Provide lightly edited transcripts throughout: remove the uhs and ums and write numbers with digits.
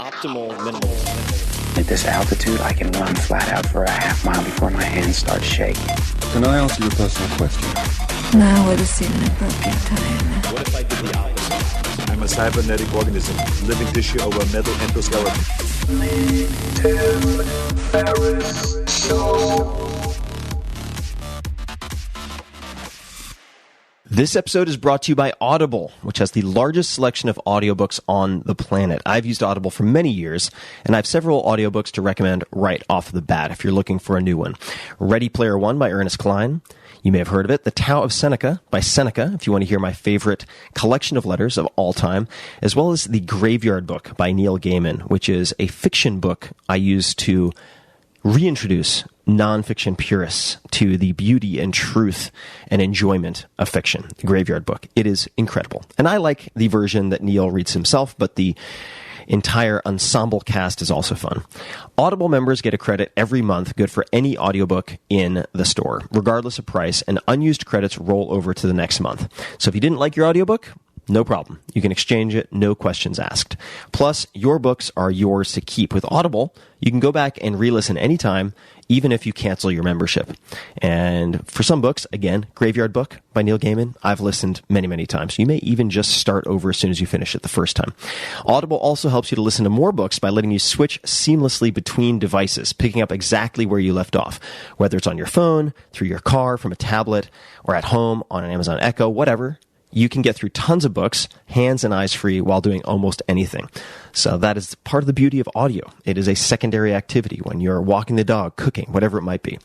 Optimal minimalism. At this altitude, I can run flat out for a half mile before my hands start shaking. Can I ask you a personal question? Now would seem an appropriate time. What if I did the opposite? I'm a cybernetic organism, living tissue over a metal endoskeleton. This episode is brought to you by Audible, which has the largest selection of audiobooks on the planet. I've used Audible for many years, and I have several audiobooks to recommend right off the bat if you're looking for a new one. Ready Player One by Ernest Cline. You may have heard of it. The Tao of Seneca by Seneca, if you want to hear my favorite collection of letters of all time, as well as The Graveyard Book by Neil Gaiman, which is a fiction book I use to reintroduce nonfiction purists to the beauty and truth and enjoyment of fiction. The Graveyard Book. It is incredible. And I like the version that Neil reads himself, but the entire ensemble cast is also fun. Audible members get a credit every month, good for any audiobook in the store, regardless of price, and unused credits roll over to the next month. So if you didn't like your audiobook, no problem. You can exchange it, no questions asked. Plus, your books are yours to keep. With Audible, you can go back and re-listen anytime, even if you cancel your membership. And for some books, again, Graveyard Book by Neil Gaiman, I've listened many, many times. You may even just start over as soon as you finish it the first time. Audible also helps you to listen to more books by letting you switch seamlessly between devices, picking up exactly where you left off, whether it's on your phone, through your car, from a tablet, or at home on an Amazon Echo, whatever. You can get through tons of books, hands and eyes free, while doing almost anything. So that is part of the beauty of audio. It is a secondary activity when you're walking the dog, cooking, whatever it might be.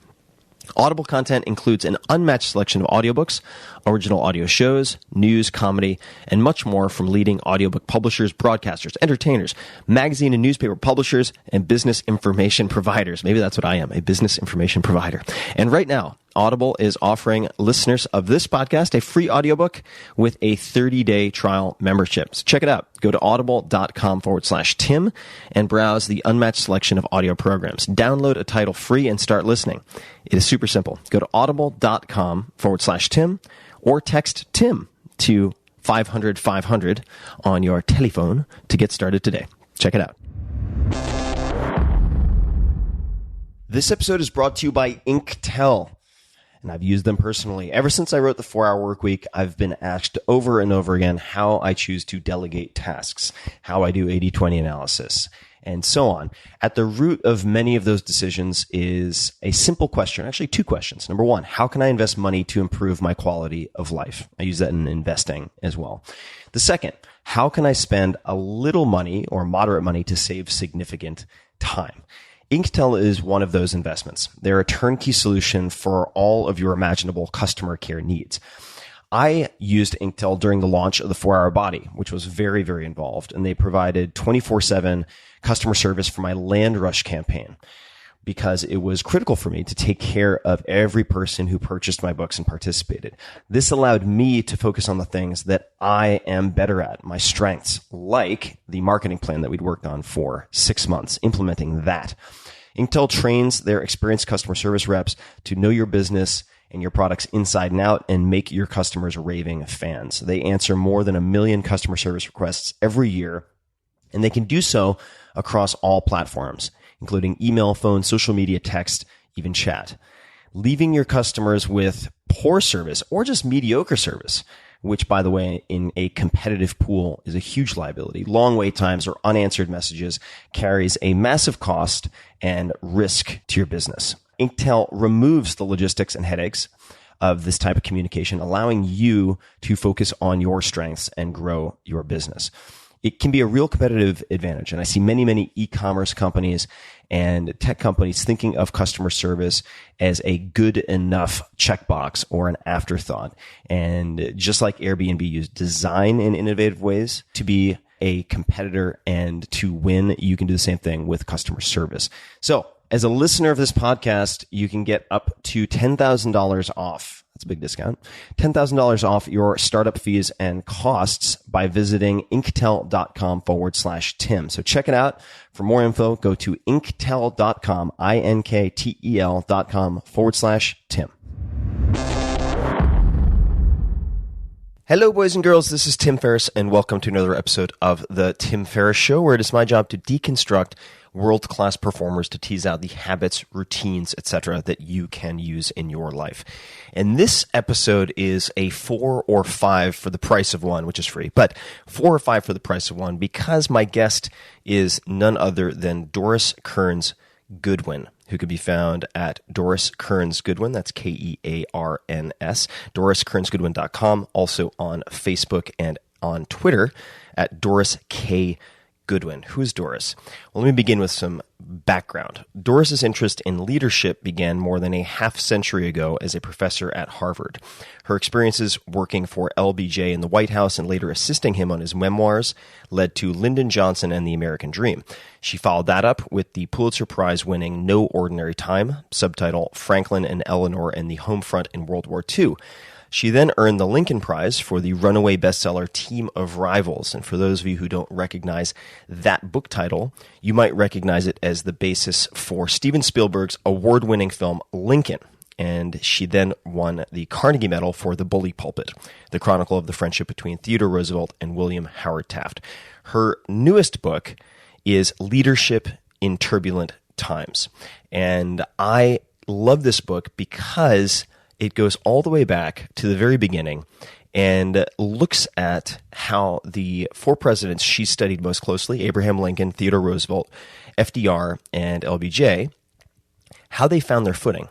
Audible content includes an unmatched selection of audiobooks, original audio shows, news, comedy, and much more from leading audiobook publishers, broadcasters, entertainers, magazine and newspaper publishers, and business information providers. Maybe that's what I am, a business information provider. And right now, Audible is offering listeners of this podcast a free audiobook with a 30-day trial membership. So check it out. Go to audible.com/Tim and browse the unmatched selection of audio programs. Download a title free and start listening. It is super simple. Go to audible.com/Tim or text Tim to 500-500 on your telephone to get started today. Check it out. This episode is brought to you by Inktel. And I've used them personally. Ever since I wrote the 4-Hour Workweek, I've been asked over and over again how I choose to delegate tasks, how I do 80-20 analysis, and so on. At the root of many of those decisions is a simple question, actually two questions. Number one, how can I invest money to improve my quality of life? I use that in investing as well. The second, how can I spend a little money or moderate money to save significant time? Inktel is one of those investments. They're a turnkey solution for all of your imaginable customer care needs. I used Inktel during the launch of the 4-Hour Body, which was very, very involved, and they provided 24/7 customer service for my Land Rush campaign because it was critical for me to take care of every person who purchased my books and participated. This allowed me to focus on the things that I am better at, my strengths, like the marketing plan that we'd worked on for 6 months, implementing that. Inktel trains their experienced customer service reps to know your business and your products inside and out and make your customers raving fans. They answer more than 1 million customer service requests every year, and they can do so across all platforms, including email, phone, social media, text, even chat. Leaving your customers with poor service or just mediocre service, which, by the way, in a competitive pool is a huge liability. Long wait times or unanswered messages carries a massive cost and risk to your business. Inktel removes the logistics and headaches of this type of communication, allowing you to focus on your strengths and grow your business. It can be a real competitive advantage. And I see many, many e-commerce companies and tech companies thinking of customer service as a good enough checkbox or an afterthought. And just like Airbnb used design in innovative ways to be a competitor and to win, you can do the same thing with customer service. So as a listener of this podcast, you can get up to $10,000 off. That's a big discount. $10,000 off your startup fees and costs by visiting inktel.com/Tim. So check it out. For more info, go to inktel.com, inktel.com/Tim. Hello, boys and girls. This is Tim Ferriss, and welcome to another episode of The Tim Ferriss Show, where it is my job to deconstruct world-class performers to tease out the habits, routines, etc. that you can use in your life. And this episode is a 4 or 5 for the price of 1, which is free, but 4 or 5 for the price of 1 because my guest is none other than Doris Kearns Goodwin, who can be found at Doris Kearns Goodwin. That's Kearns. DorisKearnsGoodwin.com. Also on Facebook and on Twitter at Doris K. Goodwin. Who is Doris? Well, let me begin with some background. Doris's interest in leadership began more than a half century ago as a professor at Harvard. Her experiences working for LBJ in the White House and later assisting him on his memoirs led to Lyndon Johnson and the American Dream. She followed that up with the Pulitzer Prize-winning No Ordinary Time, subtitle Franklin and Eleanor and the Home Front in World War II. She then earned the Lincoln Prize for the runaway bestseller Team of Rivals. And for those of you who don't recognize that book title, you might recognize it as the basis for Steven Spielberg's award-winning film Lincoln. And she then won the Carnegie Medal for The Bully Pulpit, the chronicle of the friendship between Theodore Roosevelt and William Howard Taft. Her newest book is Leadership in Turbulent Times. And I love this book because it goes all the way back to the very beginning and looks at how the 4 presidents she studied most closely, Abraham Lincoln, Theodore Roosevelt, FDR, and LBJ, how they found their footing.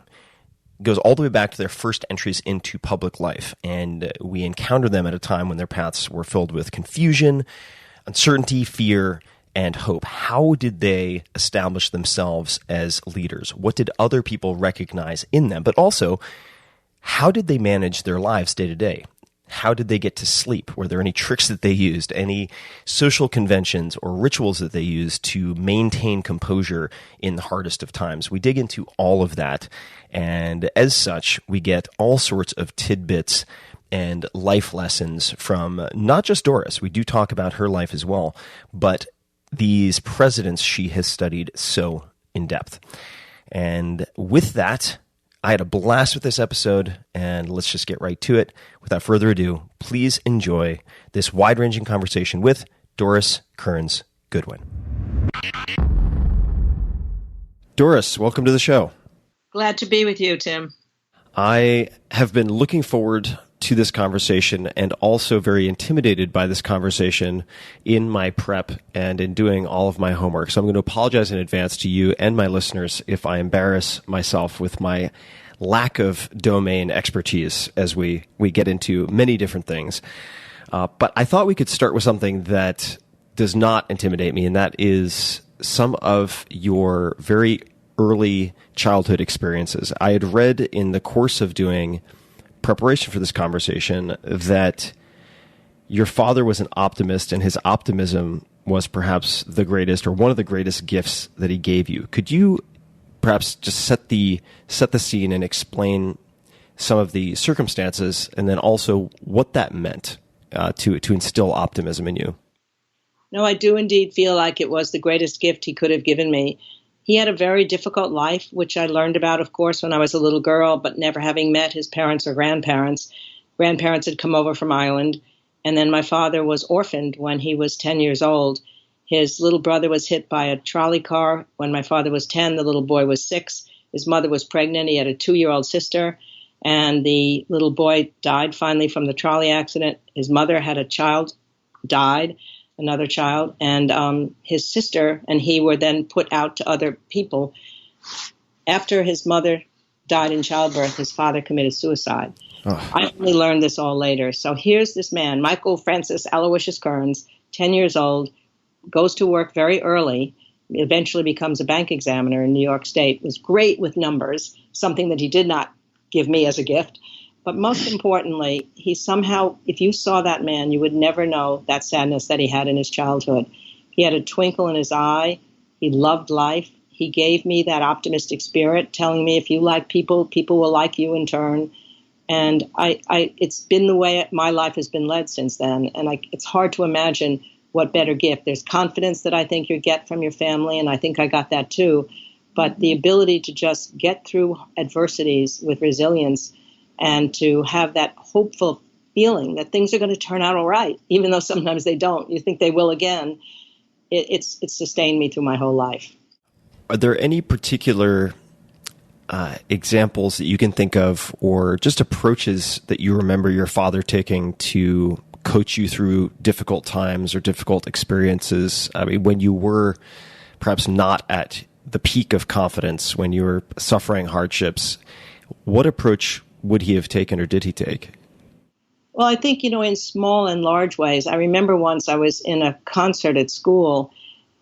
It goes all the way back to their first entries into public life. And we encounter them at a time when their paths were filled with confusion, uncertainty, fear, and hope. How did they establish themselves as leaders? What did other people recognize in them? But also, how did they manage their lives day to day? How did they get to sleep? Were there any tricks that they used, any social conventions or rituals that they used to maintain composure in the hardest of times? We dig into all of that, and as such, we get all sorts of tidbits and life lessons from not just Doris. We do talk about her life as well, but these presidents she has studied so in depth. And with that, I had a blast with this episode, and let's just get right to it. Without further ado, please enjoy this wide-ranging conversation with Doris Kearns Goodwin. Doris, welcome to the show. Glad to be with you, Tim. I have been looking forward to this conversation and also very intimidated by this conversation in my prep and in doing all of my homework. So I'm going to apologize in advance to you and my listeners if I embarrass myself with my lack of domain expertise as we get into many different things. But I thought we could start with something that does not intimidate me, and that is some of your very early childhood experiences. I had read in the course of doing preparation for this conversation that your father was an optimist, and his optimism was perhaps the greatest or one of the greatest gifts that he gave you. Could you perhaps just set the scene and explain some of the circumstances, and then also what that meant to instill optimism in you? No, I do indeed feel like it was the greatest gift he could have given me. He had a very difficult life, which I learned about, of course, when I was a little girl, but never having met his parents or grandparents. Grandparents had come over from Ireland, and then my father was orphaned when he was 10 years old. His little brother was hit by a trolley car when my father was 10. The little boy was 6. His mother was pregnant. He had a 2-year-old sister, and the little boy died finally from the trolley accident. His mother had a child, died, another child, and his sister and he were then put out to other people. After his mother died in childbirth, his father committed suicide. Oh. I only learned this all later. So here's this man, Michael Francis Aloysius Kearns, 10 years old, goes to work very early, eventually becomes a bank examiner in New York State, was great with numbers, something that he did not give me as a gift. But most importantly, he somehow, if you saw that man, you would never know that sadness that he had in his childhood. He had a twinkle in his eye. He loved life. He gave me that optimistic spirit, telling me if you like people, people will like you in turn. And it's been the way my life has been led since then. And it's hard to imagine what better gift. There's confidence that I think you get from your family, and I think I got that too. But the ability to just get through adversities with resilience and to have that hopeful, feeling that things are going to turn out all right, even though sometimes they don't. You think they will again. It's sustained me through my whole life. Are there any particular examples that you can think of, or just approaches that you remember your father taking to coach you through difficult times or difficult experiences? I mean, when you were perhaps not at the peak of confidence, when you were suffering hardships, what approach would he have taken, or did he take? Well, I think, in small and large ways. I remember once I was in a concert at school,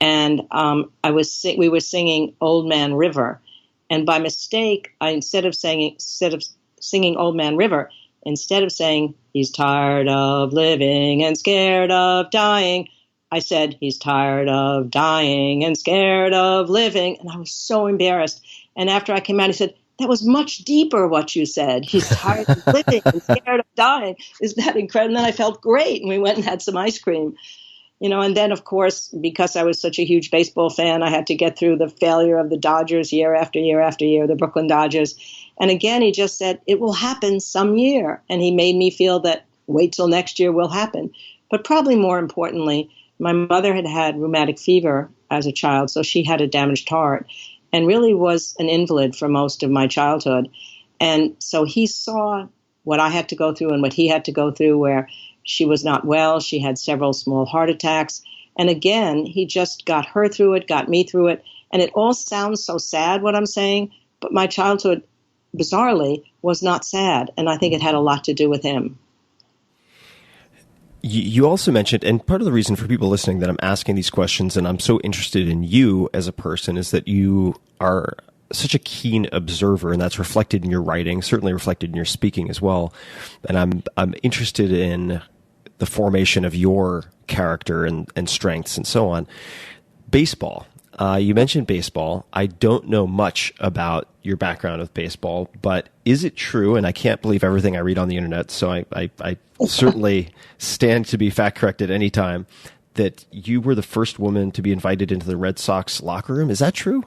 and we were singing Old Man River. And by mistake, instead of singing Old Man River, instead of saying, he's tired of living and scared of dying, I said, he's tired of dying and scared of living. And I was so embarrassed. And after I came out, he said, that was much deeper what you said. He's tired of living and scared of dying. Isn't that incredible? And then I felt great, and we went and had some ice cream. And then, of course, because I was such a huge baseball fan, I had to get through the failure of the Dodgers year after year after year, the Brooklyn Dodgers. And again, he just said, it will happen some year. And he made me feel that wait till next year will happen. But probably more importantly, my mother had had rheumatic fever as a child, so she had a damaged heart and really was an invalid for most of my childhood. And so he saw what I had to go through and what he had to go through, where she was not well. She had several small heart attacks. And again, he just got her through it, got me through it. And it all sounds so sad, what I'm saying, but my childhood, bizarrely, was not sad. And I think it had a lot to do with him. You also mentioned, and part of the reason for people listening that I'm asking these questions and I'm so interested in you as a person, is that you are such a keen observer, and that's reflected in your writing, certainly reflected in your speaking as well. And I'm interested in the formation of your character and strengths and so on. Baseball. You mentioned baseball. I don't know much about your background with baseball, but is it true, and I can't believe everything I read on the internet, so I certainly stand to be fact corrected any time, that you were the first woman to be invited into the Red Sox locker room? Is that true?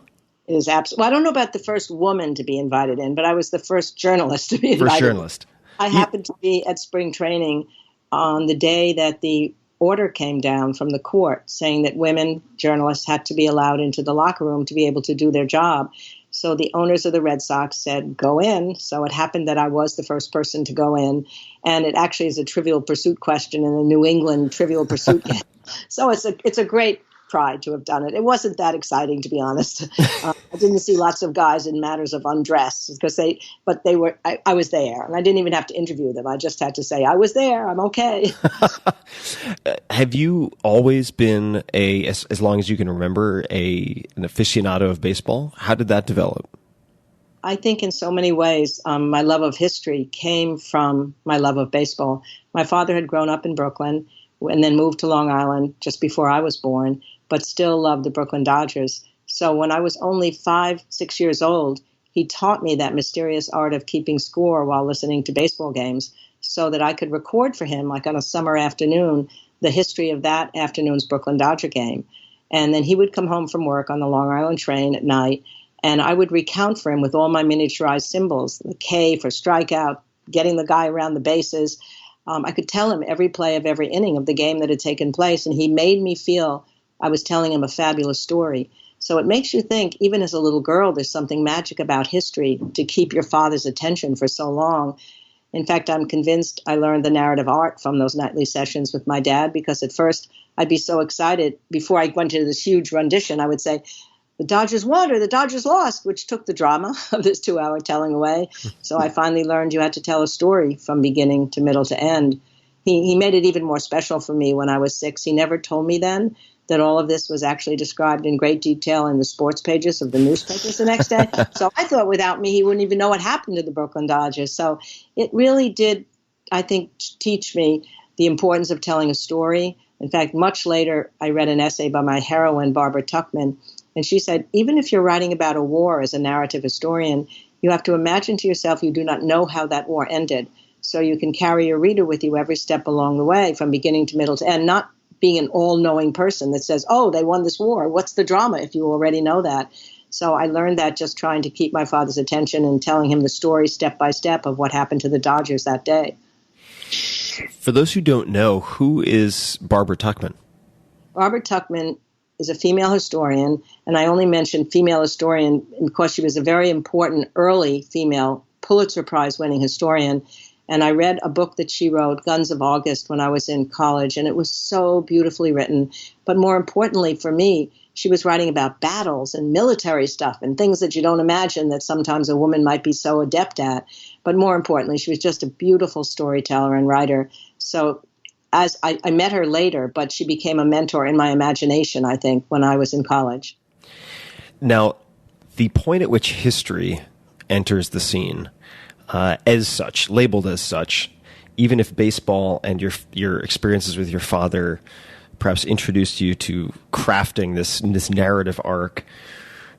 It is absolutely. Well, I don't know about the first woman to be invited in, but I was the first journalist to be invited. First journalist. I happened to be at spring training on the day that the order came down from the court saying that women journalists had to be allowed into the locker room to be able to do their job. So the owners of the Red Sox said, go in. So it happened that I was the first person to go in. And it actually is a Trivial Pursuit question in a New England Trivial Pursuit game. So it's a great pride to have done it. It wasn't that exciting, to be honest. I didn't see lots of guys in matters of undress but they were. I was there, and I didn't even have to interview them. I just had to say I was there. I'm okay. Have you always been as long as you can remember, an aficionado of baseball? How did that develop? I think in so many ways, my love of history came from my love of baseball. My father had grown up in Brooklyn and then moved to Long Island just before I was born, but still loved the Brooklyn Dodgers. So when I was only 5, 6 years old, he taught me that mysterious art of keeping score while listening to baseball games so that I could record for him, like on a summer afternoon, the history of that afternoon's Brooklyn Dodger game. And then he would come home from work on the Long Island train at night, and I would recount for him with all my miniaturized symbols, the K for strikeout, getting the guy around the bases. I could tell him every play of every inning of the game that had taken place, and he made me feel I was telling him a fabulous story. So it makes you think, even as a little girl, there's something magic about history to keep your father's attention for so long. In fact, I'm convinced I learned the narrative art from those nightly sessions with my dad, because at first I'd be so excited. Before I went into this huge rendition, I would say, the Dodgers won or the Dodgers lost, which took the drama of this 2-hour telling away. So I finally learned you had to tell a story from beginning to middle to end. He made it even more special for me when I was 6. He never told me then that all of this was actually described in great detail in the sports pages of the newspapers the next day. So I thought without me, he wouldn't even know what happened to the Brooklyn Dodgers. So it really did, I think, teach me the importance of telling a story. In fact, much later, I read an essay by my heroine, Barbara Tuchman, and she said, even if you're writing about a war as a narrative historian, you have to imagine to yourself you do not know how that war ended. So you can carry your reader with you every step along the way, from beginning to middle to end, not being an all-knowing person that says, oh, they won this war. What's the drama if you already know that? So I learned that just trying to keep my father's attention and telling him the story step by step of what happened to the Dodgers that day. For those who don't know, who is Barbara Tuchman? Barbara Tuchman is a female historian, and I only mentioned female historian because she was a very important early female Pulitzer Prize-winning historian. And I read a book that she wrote, Guns of August, when I was in college, and it was so beautifully written. But more importantly for me, she was writing about battles and military stuff and things that you don't imagine that sometimes a woman might be so adept at. But more importantly, she was just a beautiful storyteller and writer. So as I met her later, but she became a mentor in my imagination, I think, when I was in college. Now, the point at which history enters the scene, as such, labeled as such, even if baseball and your experiences with your father perhaps introduced you to crafting this narrative arc,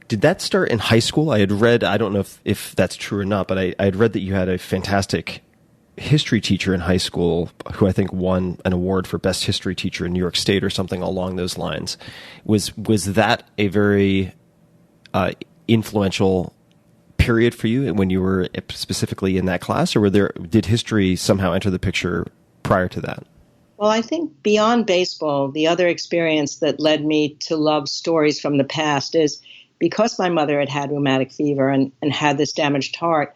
did that start in high school? I had read, I don't know if that's true or not, but I had read that you had a fantastic history teacher in high school who I think won an award for best history teacher in New York State or something along those lines. Was that a very influential period for you when you were specifically in that class, or did history somehow enter the picture prior to that? Well, I think beyond baseball, the other experience that led me to love stories from the past is because my mother had rheumatic fever and had this damaged heart.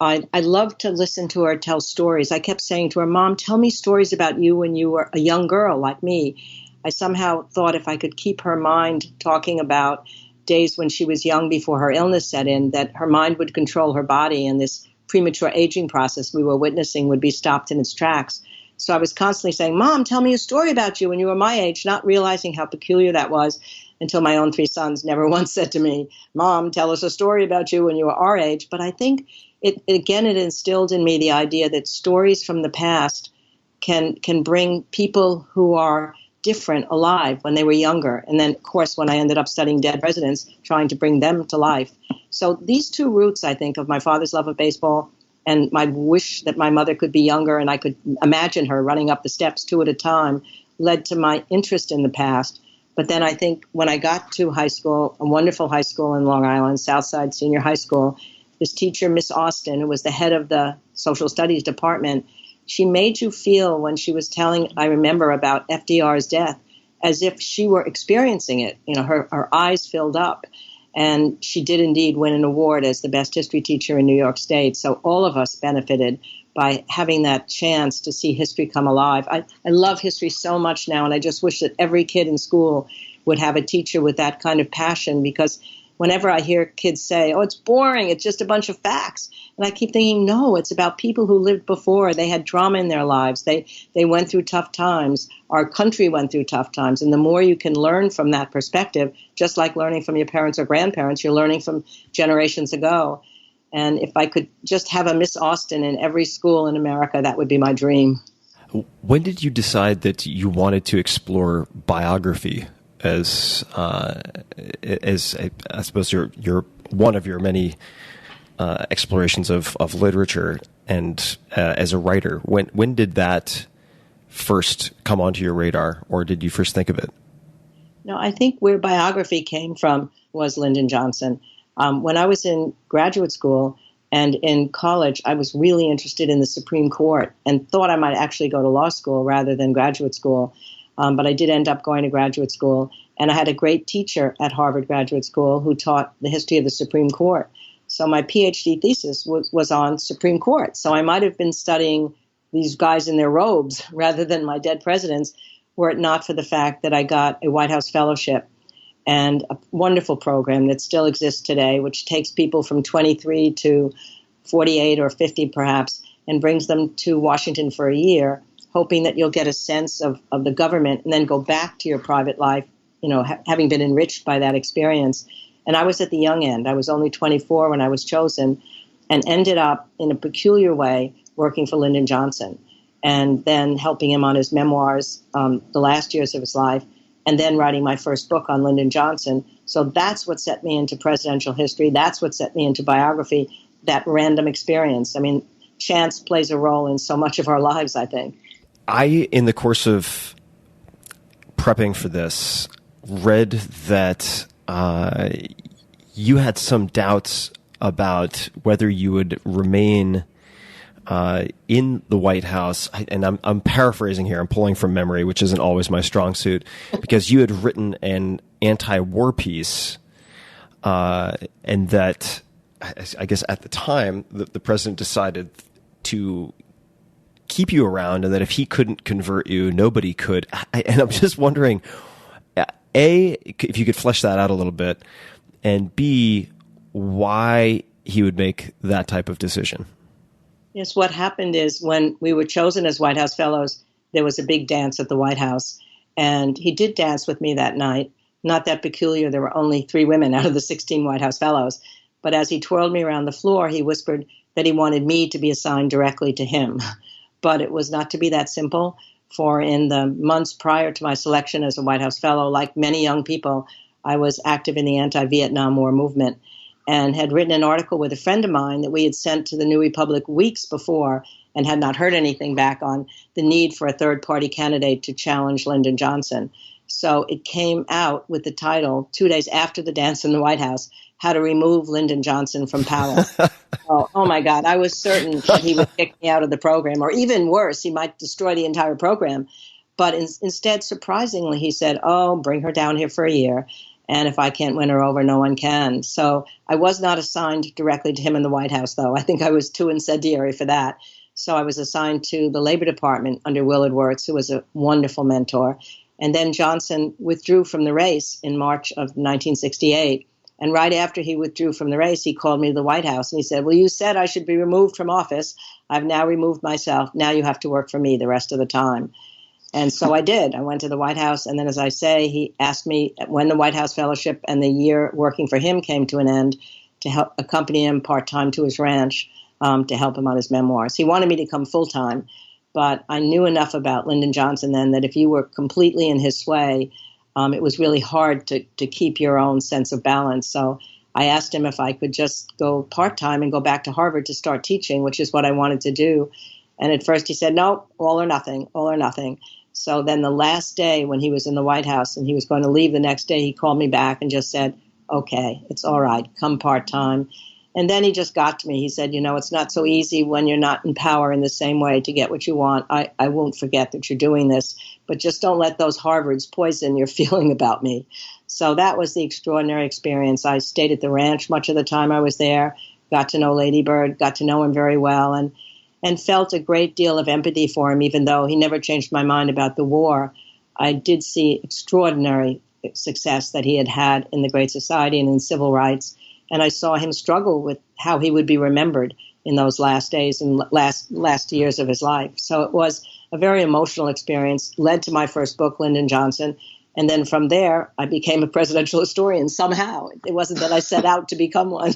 I loved to listen to her tell stories. I kept saying to her, Mom, tell me stories about you when you were a young girl like me. I somehow thought if I could keep her mind talking about days when she was young before her illness set in, that her mind would control her body and this premature aging process we were witnessing would be stopped in its tracks. So I was constantly saying, Mom, tell me a story about you when you were my age, not realizing how peculiar that was until my own three sons never once said to me, Mom, tell us a story about you when you were our age. But I think it instilled in me the idea that stories from the past can bring people who are different alive when they were younger. And then, of course, when I ended up studying dead presidents, trying to bring them to life. So these two roots, I think, of my father's love of baseball and my wish that my mother could be younger and I could imagine her running up the steps two at a time, led to my interest in the past. But then I think when I got to high school, a wonderful high school in Long Island, Southside Senior High School, this teacher, Miss Austin, who was the head of the social studies department, she made you feel when she was telling, I remember, about FDR's death, as if she were experiencing it. You know, her eyes filled up. And she did indeed win an award as the best history teacher in New York State. So all of us benefited by having that chance to see history come alive. I love history so much now, and I just wish that every kid in school would have a teacher with that kind of passion, because whenever I hear kids say, oh, it's boring, it's just a bunch of facts. And I keep thinking, no, it's about people who lived before. They had drama in their lives. They went through tough times. Our country went through tough times. And the more you can learn from that perspective, just like learning from your parents or grandparents, you're learning from generations ago. And if I could just have a Miss Austin in every school in America, that would be my dream. When did you decide that you wanted to explore biography as I suppose you're one of your many explorations of literature and as a writer? When did that first come onto your radar, or did you first think of it? No, I think where biography came from was Lyndon Johnson. When I was in graduate school and in college, I was really interested in the Supreme Court and thought I might actually go to law school rather than graduate school. But I did end up going to graduate school, and I had a great teacher at Harvard Graduate School who taught the history of the Supreme Court. So my PhD thesis was on Supreme Court. So I might have been studying these guys in their robes rather than my dead presidents, were it not for the fact that I got a White House fellowship and a wonderful program that still exists today, which takes people from 23 to 48 or 50 perhaps, and brings them to Washington for a year, hoping that you'll get a sense of the government and then go back to your private life, you know, having been enriched by that experience. And I was at the young end. I was only 24 when I was chosen, and ended up in a peculiar way working for Lyndon Johnson, and then helping him on his memoirs, the last years of his life, and then writing my first book on Lyndon Johnson. So that's what set me into presidential history. That's what set me into biography, that random experience. I mean, chance plays a role in so much of our lives, I think. In the course of prepping for this, read that you had some doubts about whether you would remain in the White House, and I'm paraphrasing here, I'm pulling from memory, which isn't always my strong suit, because you had written an anti-war piece, and that, I guess at the time, the president decided to keep you around, and that if he couldn't convert you, nobody could. And I'm just wondering, A, if you could flesh that out a little bit, and B, why he would make that type of decision. Yes, what happened is when we were chosen as White House Fellows, there was a big dance at the White House. And he did dance with me that night. Not that peculiar. There were only 3 women out of the 16 White House Fellows. But as he twirled me around the floor, he whispered that he wanted me to be assigned directly to him. But it was not to be that simple. For in the months prior to my selection as a White House Fellow, like many young people, I was active in the anti-Vietnam War movement, and had written an article with a friend of mine that we had sent to the New Republic weeks before and had not heard anything back on the need for a third-party candidate to challenge Lyndon Johnson. So it came out with the title, 2 days after the dance in the White House, How to Remove Lyndon Johnson from Power. Oh my God, I was certain that he would kick me out of the program, or even worse, he might destroy the entire program. But instead, surprisingly, he said, oh, bring her down here for a year. And if I can't win her over, no one can. So I was not assigned directly to him in the White House, though. I think I was too incendiary for that. So I was assigned to the Labor Department under Willard Wirtz, who was a wonderful mentor. And then Johnson withdrew from the race in March of 1968. And right after he withdrew from the race, he called me to the White House and he said, well, you said I should be removed from office. I've now removed myself. Now you have to work for me the rest of the time. And so I did. I went to the White House. And then, as I say, he asked me when the White House Fellowship and the year working for him came to an end to help accompany him part-time to his ranch to help him on his memoirs. He wanted me to come full-time, but I knew enough about Lyndon Johnson then that if you were completely in his sway, it was really hard to keep your own sense of balance. So I asked him if I could just go part-time and go back to Harvard to start teaching, which is what I wanted to do. And at first he said, no, all or nothing, all or nothing. So then the last day when he was in the White House and he was going to leave the next day, he called me back and just said, okay, it's all right, come part-time. And then he just got to me. He said, you know, it's not so easy when you're not in power in the same way to get what you want. I won't forget that you're doing this, but just don't let those Harvards poison your feeling about me. So that was the extraordinary experience. I stayed at the ranch much of the time I was there, got to know Lady Bird, got to know him very well, and felt a great deal of empathy for him, even though he never changed my mind about the war. I did see extraordinary success that he had had in the Great Society and in civil rights, and I saw him struggle with how he would be remembered in those last days and last years of his life. So it was a very emotional experience, led to my first book, Lyndon Johnson, and then from there, I became a presidential historian somehow. It wasn't that I set out to become one.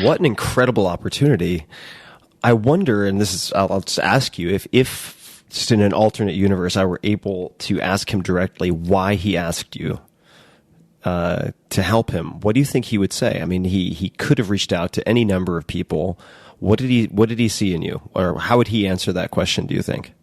What an incredible opportunity. I wonder, and this is, I'll just ask you, if just in an alternate universe, I were able to ask him directly why he asked you to help him, what do you think he would say? I mean, he could have reached out to any number of people. What did he see in you? Or how would he answer that question, do you think?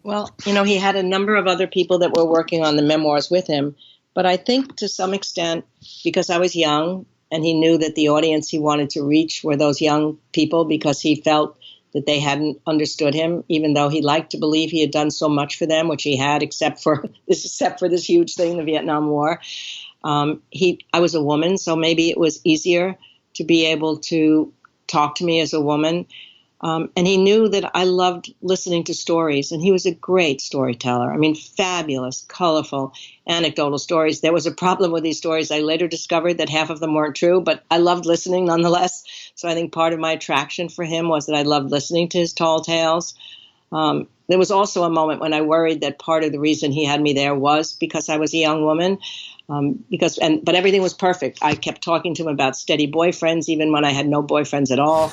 Well, you know, he had a number of other people that were working on the memoirs with him. But I think to some extent, because I was young and he knew that the audience he wanted to reach were those young people, because he felt that they hadn't understood him, even though he liked to believe he had done so much for them, which he had, except for this huge thing, the Vietnam War. I was a woman, so maybe it was easier to be able to talk to me as a woman. And he knew that I loved listening to stories, and he was a great storyteller. I mean, fabulous, colorful, anecdotal stories. There was a problem with these stories. I later discovered that half of them weren't true, but I loved listening nonetheless. So I think part of my attraction for him was that I loved listening to his tall tales. There was also a moment when I worried that part of the reason he had me there was because I was a young woman. But everything was perfect. I kept talking to him about steady boyfriends, even when I had no boyfriends at all.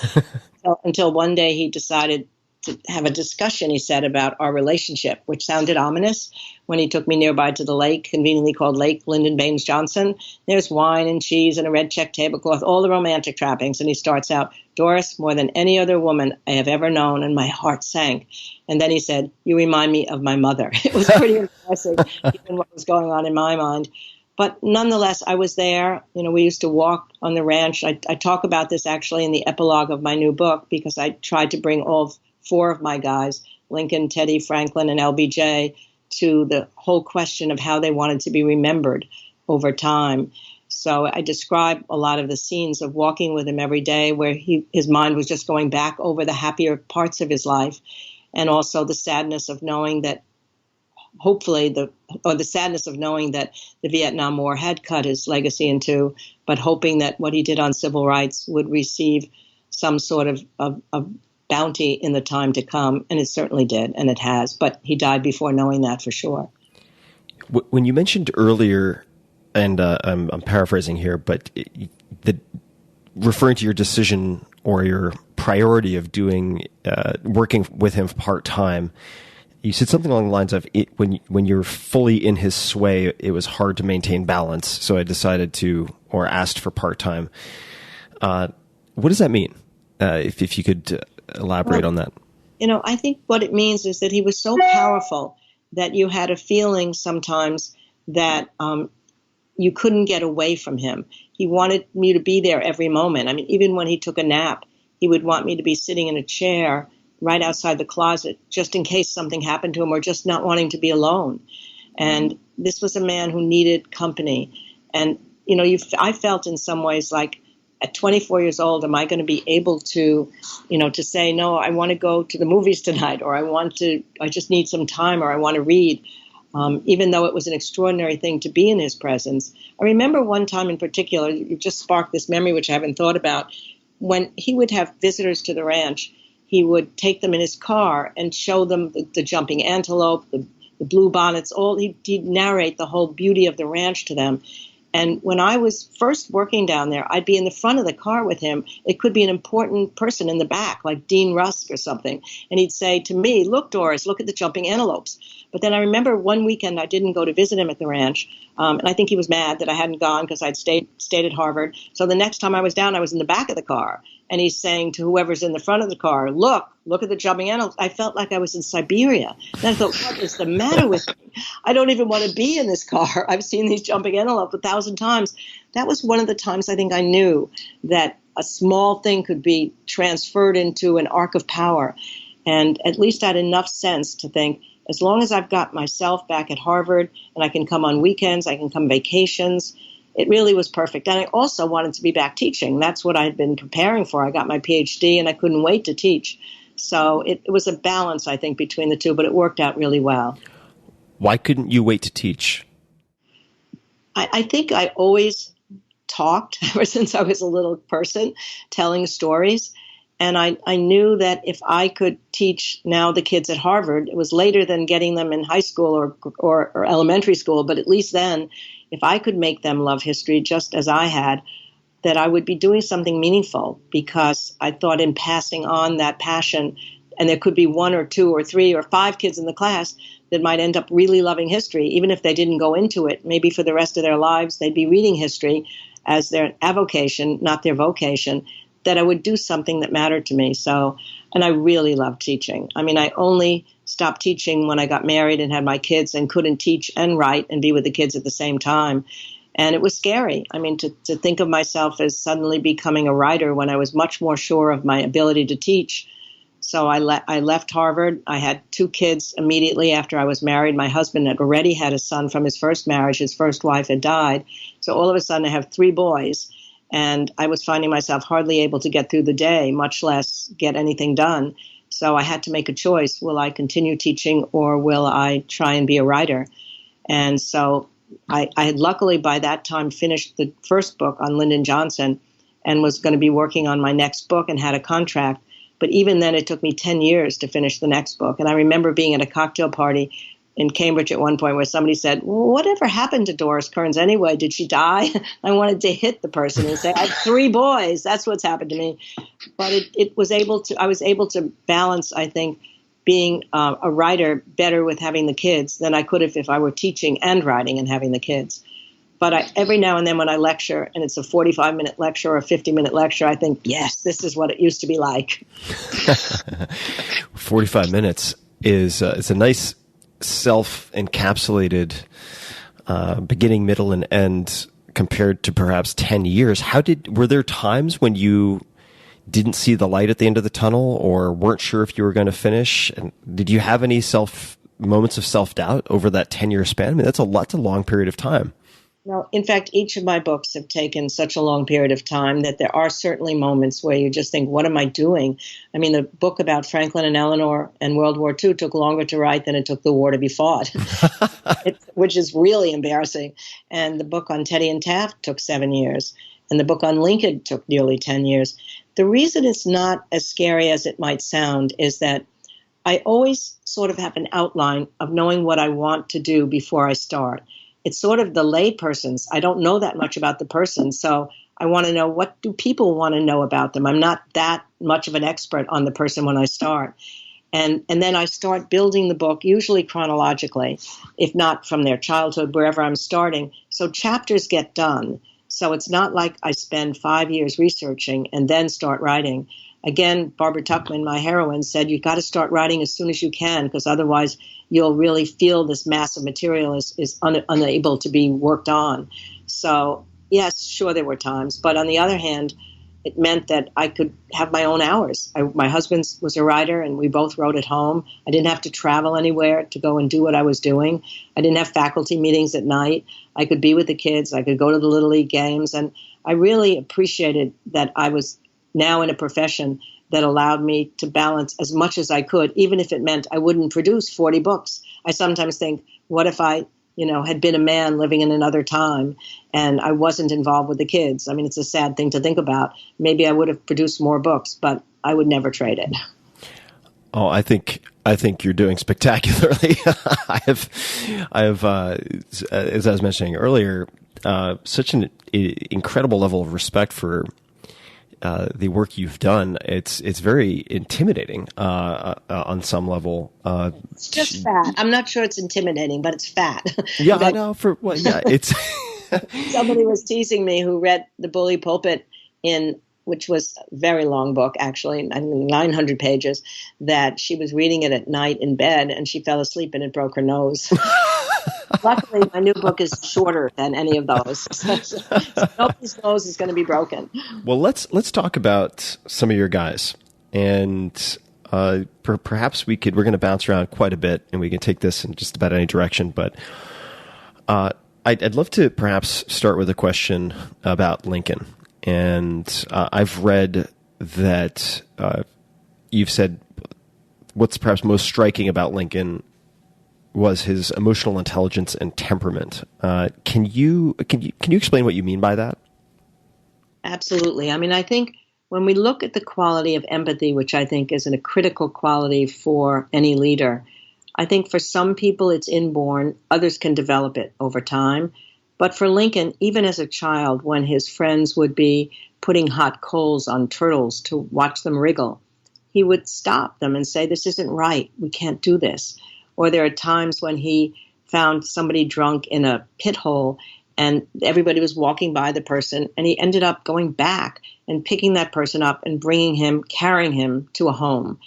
Until one day he decided to have a discussion, he said, about our relationship, which sounded ominous when he took me nearby to the lake, conveniently called Lake Lyndon Baines Johnson. There's wine and cheese and a red check tablecloth, all the romantic trappings. And he starts out, Doris, more than any other woman I have ever known, and my heart sank. And then he said, you remind me of my mother. It was pretty impressive, given what was going on in my mind. But nonetheless, I was there. You know, we used to walk on the ranch. I talk about this actually in the epilogue of my new book, because I tried to bring all four of my guys, Lincoln, Teddy, Franklin, and LBJ, to the whole question of how they wanted to be remembered over time. So I describe a lot of the scenes of walking with him every day where his mind was just going back over the happier parts of his life, and also the sadness of knowing that the sadness of knowing that the Vietnam War had cut his legacy in two, but hoping that what he did on civil rights would receive some sort of bounty in the time to come. And it certainly did, and it has. But he died before knowing that for sure. When you mentioned earlier, and I'm paraphrasing here, but referring to your decision or your priority of working with him part-time, you said something along the lines of when you're fully in his sway, it was hard to maintain balance. So I decided or asked for part-time. What does that mean? If you could elaborate on that. I think what it means is that he was so powerful that you had a feeling sometimes that you couldn't get away from him. He wanted me to be there every moment. I mean, even when he took a nap, he would want me to be sitting in a chair right outside the closet, just in case something happened to him, or just not wanting to be alone. And this was a man who needed company. And, I felt in some ways like at 24 years old, am I going to be able to, to say, no, I want to go to the movies tonight, or I just need some time, or I want to read, even though it was an extraordinary thing to be in his presence. I remember one time in particular, you just sparked this memory, which I haven't thought about, when he would have visitors to the ranch. He would take them in his car and show them the jumping antelope, the blue bonnets, he'd narrate the whole beauty of the ranch to them. And when I was first working down there, I'd be in the front of the car with him. It could be an important person in the back, like Dean Rusk or something. And he'd say to me, look, Doris, look at the jumping antelopes. But then I remember one weekend I didn't go to visit him at the ranch. And I think he was mad that I hadn't gone because I'd stayed at Harvard. So the next time I was down, I was in the back of the car. And he's saying to whoever's in the front of the car, look at the jumping antelopes. I felt like I was in Siberia. And I thought, what is the matter with me? I don't even want to be in this car. I've seen these jumping antelopes 1,000 times. That was one of the times I think I knew that a small thing could be transferred into an arc of power. And at least I had enough sense to think, as long as I've got myself back at Harvard and I can come on weekends, I can come vacations, it really was perfect. And I also wanted to be back teaching. That's what I had been preparing for. I got my PhD and I couldn't wait to teach. So it was a balance, I think, between the two, but it worked out really well. Why couldn't you wait to teach? I think I always talked ever since I was a little person, telling stories. And I knew that if I could teach now the kids at Harvard, it was later than getting them in high school or elementary school, but at least then, if I could make them love history just as I had, that I would be doing something meaningful, because I thought in passing on that passion, and there could be 1 or 2 or 3 or 5 kids in the class that might end up really loving history, even if they didn't go into it. Maybe for the rest of their lives, they'd be reading history as their avocation, not their vocation, that I would do something that mattered to me. So, and I really loved teaching. I mean, I only stopped teaching when I got married and had my kids and couldn't teach and write and be with the kids at the same time. And it was scary. I mean, to think of myself as suddenly becoming a writer when I was much more sure of my ability to teach. So I left Harvard. I had 2 kids immediately after I was married. My husband had already had a son from his first marriage. His first wife had died. So all of a sudden I have 3 boys. And I was finding myself hardly able to get through the day, much less get anything done. So I had to make a choice. Will I continue teaching, or will I try and be a writer? And so I had luckily by that time finished the first book on Lyndon Johnson and was going to be working on my next book and had a contract. But even then, it took me 10 years to finish the next book. And I remember being at a cocktail party in Cambridge at one point where somebody said, well, whatever happened to Doris Kearns anyway? Did she die? I wanted to hit the person and say, I have 3 boys. That's what's happened to me. But I was able to balance, I think, being a writer better with having the kids than I could have if I were teaching and writing and having the kids. But every now and then when I lecture, and it's a 45-minute lecture or a 50-minute lecture, I think, yes, this is what it used to be like. 45 minutes is it's a nice self-encapsulated beginning, middle, and end compared to perhaps 10 years. Were there times when you didn't see the light at the end of the tunnel or weren't sure if you were going to finish? And did you have any moments of self-doubt over that 10-year span? I mean, that's a long period of time. No, in fact, each of my books have taken such a long period of time that there are certainly moments where you just think, what am I doing? I mean, the book about Franklin and Eleanor and World War II took longer to write than it took the war to be fought, which is really embarrassing. And the book on Teddy and Taft took 7 years. And the book on Lincoln took nearly 10 years. The reason it's not as scary as it might sound is that I always sort of have an outline of knowing what I want to do before I start. It's sort of the lay person's. I don't know that much about the person, so I want to know, what do people want to know about them? I'm not that much of an expert on the person when I start. And then I start building the book, usually chronologically, if not from their childhood, wherever I'm starting. So chapters get done. So it's not like I spend 5 years researching and then start writing. Again, Barbara Tuchman, my heroine, said you got to start writing as soon as you can, because otherwise you'll really feel this mass of material is unable to be worked on. So, yes, sure, there were times. But on the other hand, it meant that I could have my own hours. My husband was a writer, and we both wrote at home. I didn't have to travel anywhere to go and do what I was doing. I didn't have faculty meetings at night. I could be with the kids. I could go to the Little League games. And I really appreciated that I was now in a profession that allowed me to balance as much as I could, even if it meant I wouldn't produce 40 books. I sometimes think, what if I, had been a man living in another time and I wasn't involved with the kids? I mean, it's a sad thing to think about. Maybe I would have produced more books, but I would never trade it. Oh, I think you're doing spectacularly. I have, as I was mentioning earlier, such an incredible level of respect for the work you've done. It's very intimidating on some level. It's just fat. I'm not sure it's intimidating, but it's fat. Yeah, I know. It's. Somebody was teasing me who read The Bully Pulpit which was a very long book, actually, 900 pages, that she was reading it at night in bed and she fell asleep and it broke her nose. Luckily, my new book is shorter than any of those. So nobody's nose is going to be broken. Well, let's talk about some of your guys. And perhaps we're going to bounce around quite a bit and we can take this in just about any direction. But I'd love to perhaps start with a question about Lincoln. And I've read that you've said what's perhaps most striking about Lincoln was his emotional intelligence and temperament. Can you explain what you mean by that? Absolutely. I mean, I think when we look at the quality of empathy, which I think is a critical quality for any leader, I think for some people it's inborn, others can develop it over time. But for Lincoln, even as a child, when his friends would be putting hot coals on turtles to watch them wriggle, he would stop them and say, this isn't right. We can't do this. Or there are times when he found somebody drunk in a pit hole and everybody was walking by the person, and he ended up going back and picking that person up and carrying him to a home.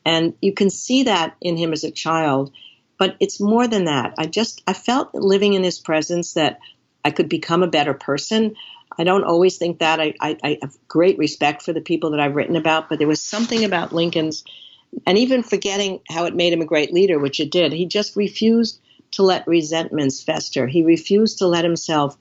And you can see that in him as a child. But it's more than that. I felt living in his presence that I could become a better person. I don't always think that. I have great respect for the people that I've written about, but there was something about Lincoln's, and even forgetting how it made him a great leader, which it did, he just refused to let resentments fester. He refused to let himself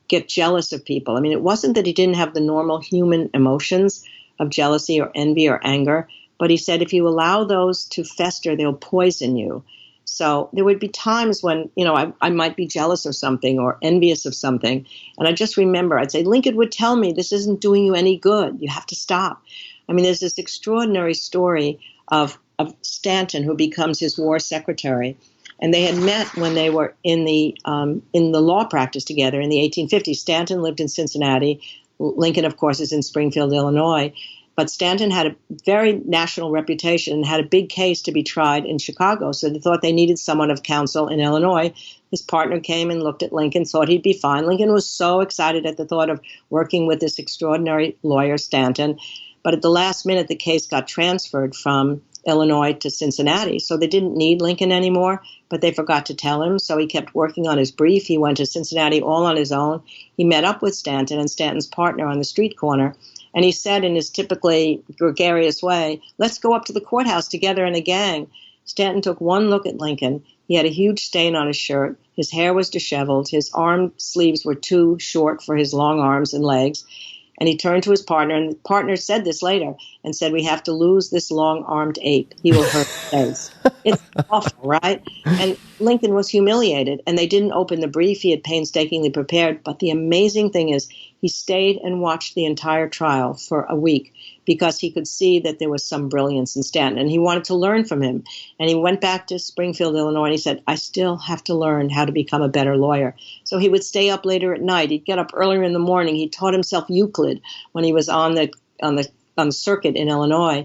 get jealous of people. I mean, it wasn't that he didn't have the normal human emotions of jealousy or envy or anger, but he said if you allow those to fester, they'll poison you. So there would be times when, I might be jealous of something or envious of something. And I just remember, I'd say, Lincoln would tell me, this isn't doing you any good. You have to stop. I mean, there's this extraordinary story of Stanton, who becomes his war secretary. And they had met when they were in the law practice together in the 1850s. Stanton lived in Cincinnati. Lincoln, of course, is in Springfield, Illinois. But Stanton had a very national reputation and had a big case to be tried in Chicago. So they thought they needed someone of counsel in Illinois. His partner came and looked at Lincoln, thought he'd be fine. Lincoln was so excited at the thought of working with this extraordinary lawyer, Stanton. But at the last minute, the case got transferred from Illinois to Cincinnati. So they didn't need Lincoln anymore, but they forgot to tell him. So he kept working on his brief. He went to Cincinnati all on his own. He met up with Stanton and Stanton's partner on the street corner. And he said in his typically gregarious way, let's go up to the courthouse together in a gang. Stanton took one look at Lincoln. He had a huge stain on his shirt. His hair was disheveled. His arm sleeves were too short for his long arms and legs. And he turned to his partner, and the partner said this later, and said, we have to lose this long-armed ape. He will hurt his face. It's awful, right? And Lincoln was humiliated, and they didn't open the brief he had painstakingly prepared. But the amazing thing is he stayed and watched the entire trial for a week because he could see that there was some brilliance in Stanton, and he wanted to learn from him. And he went back to Springfield, Illinois, and he said, I still have to learn how to become a better lawyer. So he would stay up later at night. He'd get up earlier in the morning. He taught himself Euclid when he was on the circuit in Illinois.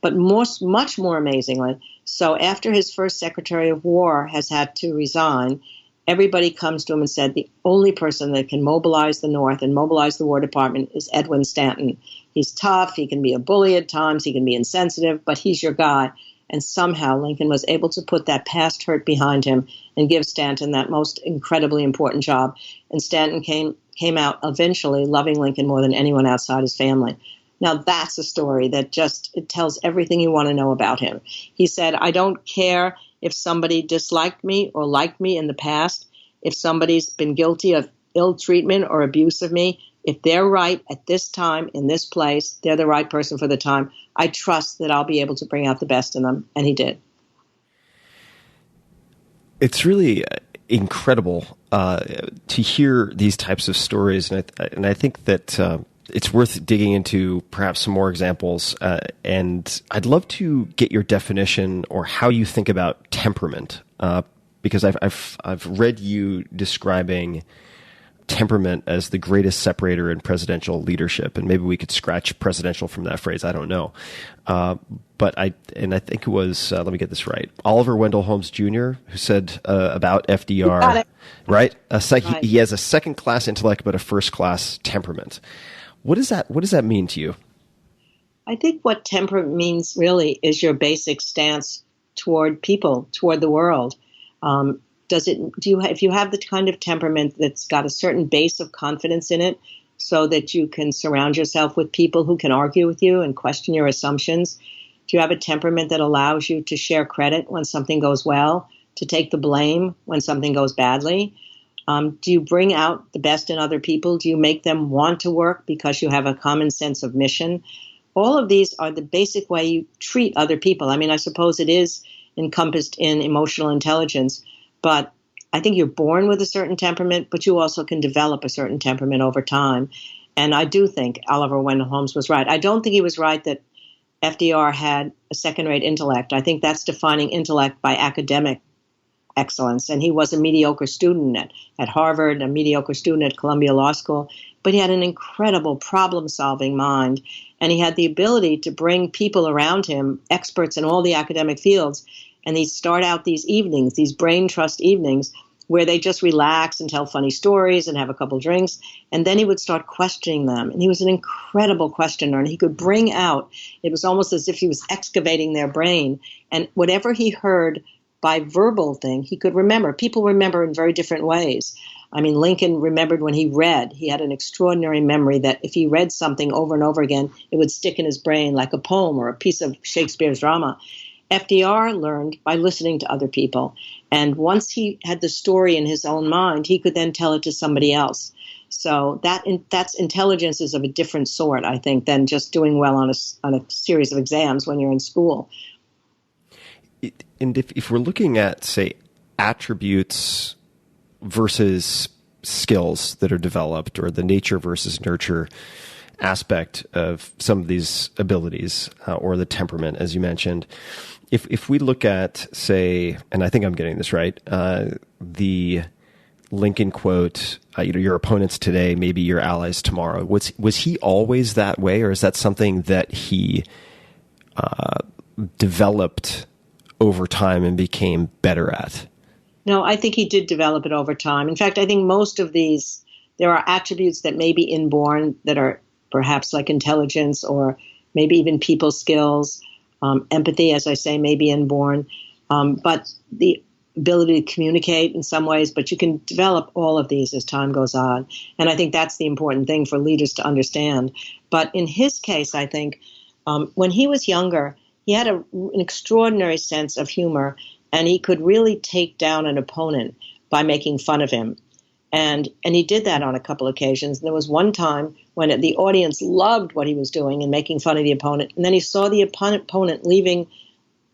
But much more amazingly, so after his first Secretary of War has had to resign, everybody comes to him and said the only person that can mobilize the North and mobilize the War Department is Edwin Stanton. He's tough. He can be a bully at times. He can be insensitive, but he's your guy. And somehow Lincoln was able to put that past hurt behind him and give Stanton that most incredibly important job. And Stanton came out eventually loving Lincoln more than anyone outside his family. Now, that's a story that it tells everything you want to know about him. He said, I don't care if somebody disliked me or liked me in the past, if somebody's been guilty of ill treatment or abuse of me, if they're right at this time, in this place, they're the right person for the time. I trust that I'll be able to bring out the best in them. And he did. It's really incredible to hear these types of stories. And I think that it's worth digging into perhaps some more examples. And I'd love to get your definition or how you think about temperament, because I've read you describing temperament as the greatest separator in presidential leadership, and maybe we could scratch presidential from that phrase. I don't know, but I think it was let me get this right. Oliver Wendell Holmes Jr. who said about FDR, right? Right. He has a second-class intellect but a first-class temperament. What does that mean to you? I think what temperament means really is your basic stance toward people, toward the world. If you have the kind of temperament that's got a certain base of confidence in it so that you can surround yourself with people who can argue with you and question your assumptions? Do you have a temperament that allows you to share credit when something goes well, to take the blame when something goes badly? Do you bring out the best in other people? Do you make them want to work because you have a common sense of mission? All of these are the basic way you treat other people. I mean, I suppose it is encompassed in emotional intelligence, but I think you're born with a certain temperament, but you also can develop a certain temperament over time. And I do think Oliver Wendell Holmes was right. I don't think he was right that FDR had a second-rate intellect. I think that's defining intellect by academic excellence. And he was a mediocre student at Harvard, a mediocre student at Columbia Law School, but he had an incredible problem-solving mind. And he had the ability to bring people around him, experts in all the academic fields, and he'd start out these evenings, these brain trust evenings, where they just relax and tell funny stories and have a couple drinks. And then he would start questioning them. And he was an incredible questioner. And he could bring out, it was almost as if he was excavating their brain. And whatever he heard by verbal thing, he could remember. People remember in very different ways. I mean, Lincoln remembered when he read. He had an extraordinary memory that if he read something over and over again, it would stick in his brain like a poem or a piece of Shakespeare's drama. FDR learned by listening to other people. And once he had the story in his own mind, he could then tell it to somebody else. So that's intelligence is of a different sort, I think, than just doing well on a series of exams when you're in school. And if we're looking at, say, attributes versus skills that are developed, or the nature versus nurture aspect of some of these abilities, or the temperament, as you mentioned, if we look at, say, and I think I'm getting this right, the Lincoln quote, your opponents today may be your allies tomorrow. Was he always that way, or is that something that he developed over time and became better at? No, I think he did develop it over time. In fact, I think most of these, there are attributes that may be inborn that are perhaps like intelligence or maybe even people skills. Empathy, as I say, may be inborn. But the ability to communicate in some ways, but you can develop all of these as time goes on. And I think that's the important thing for leaders to understand. But in his case, I think when he was younger, he had an extraordinary sense of humor, and he could really take down an opponent by making fun of him. And he did that on a couple of occasions. And there was one time when the audience loved what he was doing and making fun of the opponent. And then he saw the opponent leaving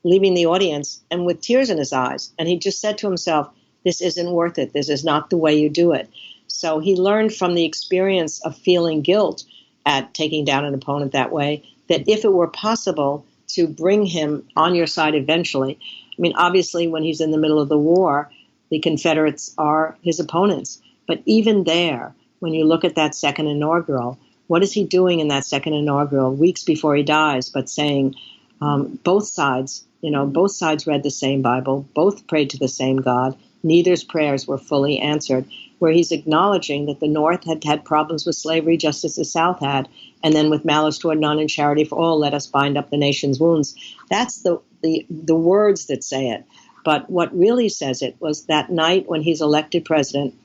the audience and with tears in his eyes. And he just said to himself, this isn't worth it. This is not the way you do it. So he learned from the experience of feeling guilt at taking down an opponent that way, that if it were possible to bring him on your side eventually, I mean, obviously when he's in the middle of the war, the Confederates are his opponents. But even there, when you look at that second inaugural, what is he doing in that second inaugural weeks before he dies, but saying both sides read the same Bible, both prayed to the same God, neither's prayers were fully answered, where he's acknowledging that the North had had problems with slavery just as the South had, and then with malice toward none and charity for all, let us bind up the nation's wounds. That's the words that say it. But what really says it was that night when he's elected president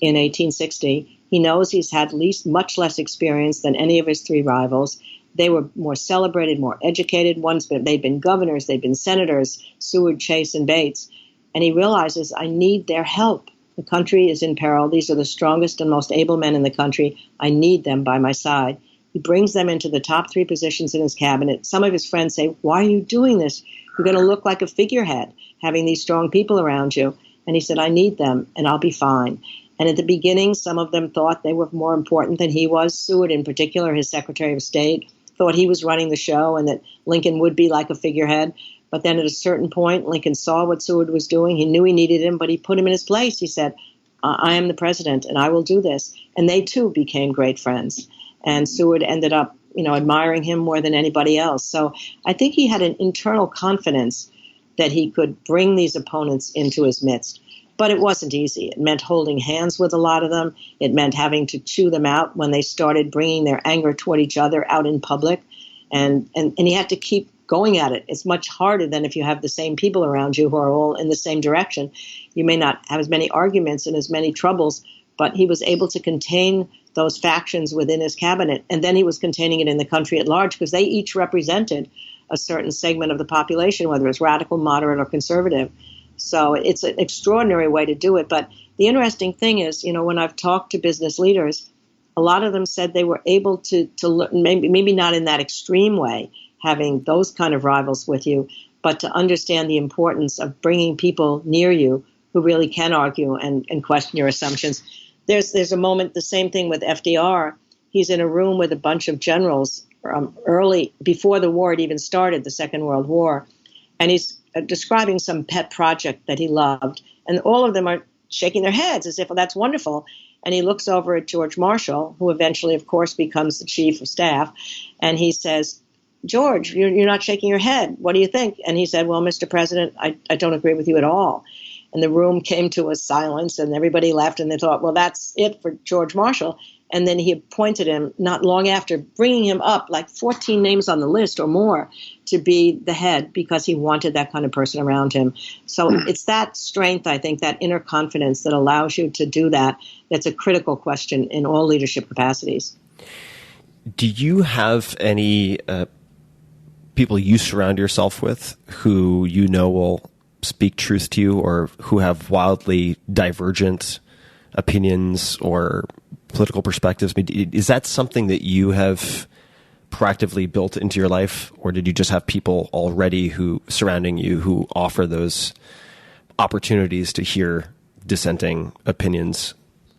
in 1860, he knows he's had much less experience than any of his three rivals. They were more celebrated, more educated. They'd been governors, they'd been senators, Seward, Chase, and Bates. And he realizes, I need their help. The country is in peril. These are the strongest and most able men in the country. I need them by my side. He brings them into the top three positions in his cabinet. Some of his friends say, why are you doing this? You're going to look like a figurehead having these strong people around you. And he said, I need them, and I'll be fine. And at the beginning, some of them thought they were more important than he was. Seward, in particular, his Secretary of State, thought he was running the show and that Lincoln would be like a figurehead. But then at a certain point, Lincoln saw what Seward was doing. He knew he needed him, but he put him in his place. He said, I am the president, and I will do this. And they, too, became great friends. And Seward ended up, admiring him more than anybody else. So I think he had an internal confidence that he could bring these opponents into his midst. But it wasn't easy. It meant holding hands with a lot of them. It meant having to chew them out when they started bringing their anger toward each other out in public. And he had to keep going at it. It's much harder than if you have the same people around you who are all in the same direction. You may not have as many arguments and as many troubles, but he was able to contain those factions within his cabinet. And then he was containing it in the country at large because they each represented a certain segment of the population, whether it's radical, moderate, or conservative. So it's an extraordinary way to do it. But the interesting thing is, when I've talked to business leaders, a lot of them said they were able to maybe not in that extreme way, having those kind of rivals with you, but to understand the importance of bringing people near you who really can argue and question your assumptions. There's a moment, the same thing with FDR. He's in a room with a bunch of generals early, before the war had even started, the Second World War, and he's describing some pet project that he loved, and all of them are shaking their heads as if, well, that's wonderful. And he looks over at George Marshall, who eventually, of course, becomes the chief of staff, and he says, George, you're not shaking your head. What do you think? And he said, well, Mr. President, I don't agree with you at all. And the room came to a silence, and everybody left, and they thought, well, that's it for George Marshall. And then he appointed him not long after, bringing him up like 14 names on the list or more to be the head because he wanted that kind of person around him. So it's that strength, I think, that inner confidence that allows you to do that. That's a critical question in all leadership capacities. Do you have any people you surround yourself with who will speak truth to you, or who have wildly divergent opinions or political perspectives? I mean, is that something that you have proactively built into your life, or did you just have people already surrounding you who offer those opportunities to hear dissenting opinions?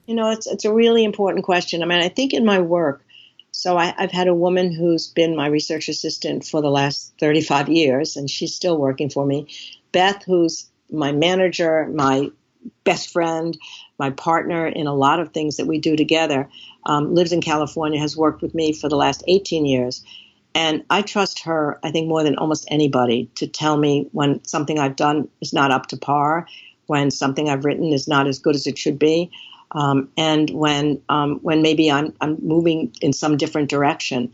It's a really important question. I mean, I think in my work, so I've had a woman who's been my research assistant for the last 35 years, and she's still working for me. Beth, who's my manager, my best friend, my partner in a lot of things that we do together, lives in California, has worked with me for the last 18 years. And I trust her, I think, more than almost anybody to tell me when something I've done is not up to par, when something I've written is not as good as it should be, and when maybe I'm moving in some different direction.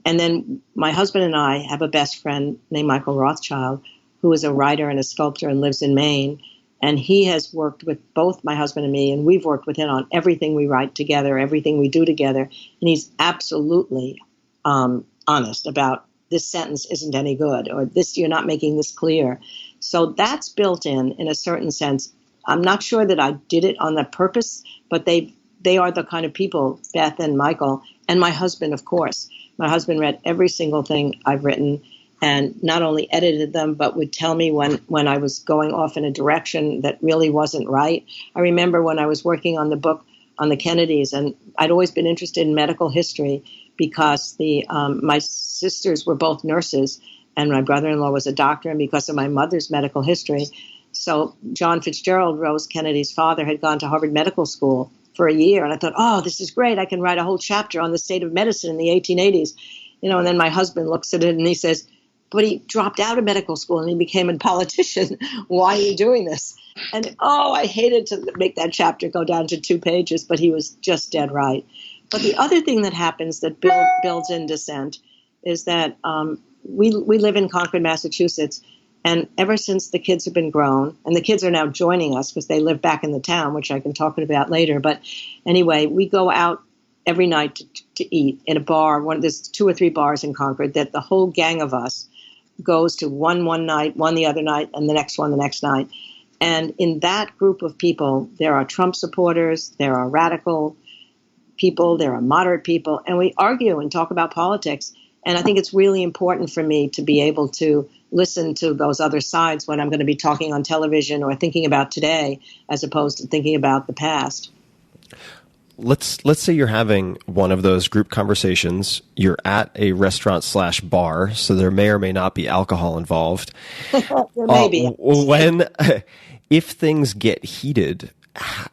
And then my husband and I have a best friend named Michael Rothschild, who is a writer and a sculptor and lives in Maine. And he has worked with both my husband and me, and we've worked with him on everything we write together, everything we do together. And he's absolutely honest about this sentence isn't any good, or this, you're not making this clear. So that's built in a certain sense. I'm not sure that I did it on that purpose, but they are the kind of people, Beth and Michael, and my husband, of course. My husband read every single thing I've written and not only edited them, but would tell me when I was going off in a direction that really wasn't right. I remember when I was working on the book on the Kennedys, and I'd always been interested in medical history because my sisters were both nurses, and my brother-in-law was a doctor, and because of my mother's medical history. So John Fitzgerald, Rose Kennedy's father, had gone to Harvard Medical School for a year, and I thought, oh, this is great. I can write a whole chapter on the state of medicine in the 1880s. And then my husband looks at it and he says, but he dropped out of medical school and he became a politician. Why are you doing this? And, I hated to make that chapter go down to 2 pages, but he was just dead right. But the other thing that happens that builds in dissent is that we live in Concord, Massachusetts, and ever since the kids have been grown, and the kids are now joining us because they live back in the town, which I can talk about later. But anyway, we go out every night to eat in a bar. There's 2 or 3 bars in Concord that the whole gang of us goes to one night, one the other night, and the next one the next night. And in that group of people, there are Trump supporters, there are radical people, there are moderate people, and we argue and talk about politics. And I think it's really important for me to be able to listen to those other sides when I'm going to be talking on television or thinking about today, as opposed to thinking about the past. Let's say you're having one of those group conversations. You're at a restaurant/bar, so there may or may not be alcohol involved. There may be. If things get heated,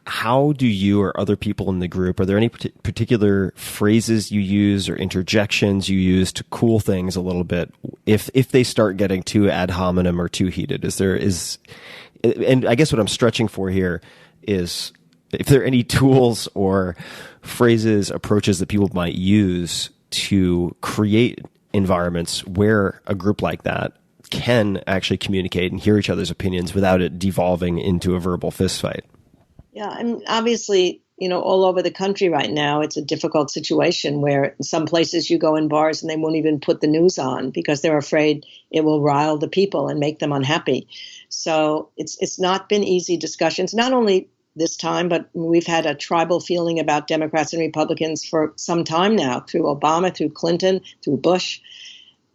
how do you or other people in the group, are there any particular phrases you use or interjections you use to cool things a little bit if they start getting too ad hominem or too heated? And I guess what I'm stretching for here is, if there are any tools or phrases, approaches that people might use to create environments where a group like that can actually communicate and hear each other's opinions without it devolving into a verbal fistfight. Yeah, and obviously, all over the country right now, it's a difficult situation where in some places you go in bars and they won't even put the news on because they're afraid it will rile the people and make them unhappy. So it's not been easy discussions, not only this time, but we've had a tribal feeling about Democrats and Republicans for some time now, through Obama, through Clinton, through Bush.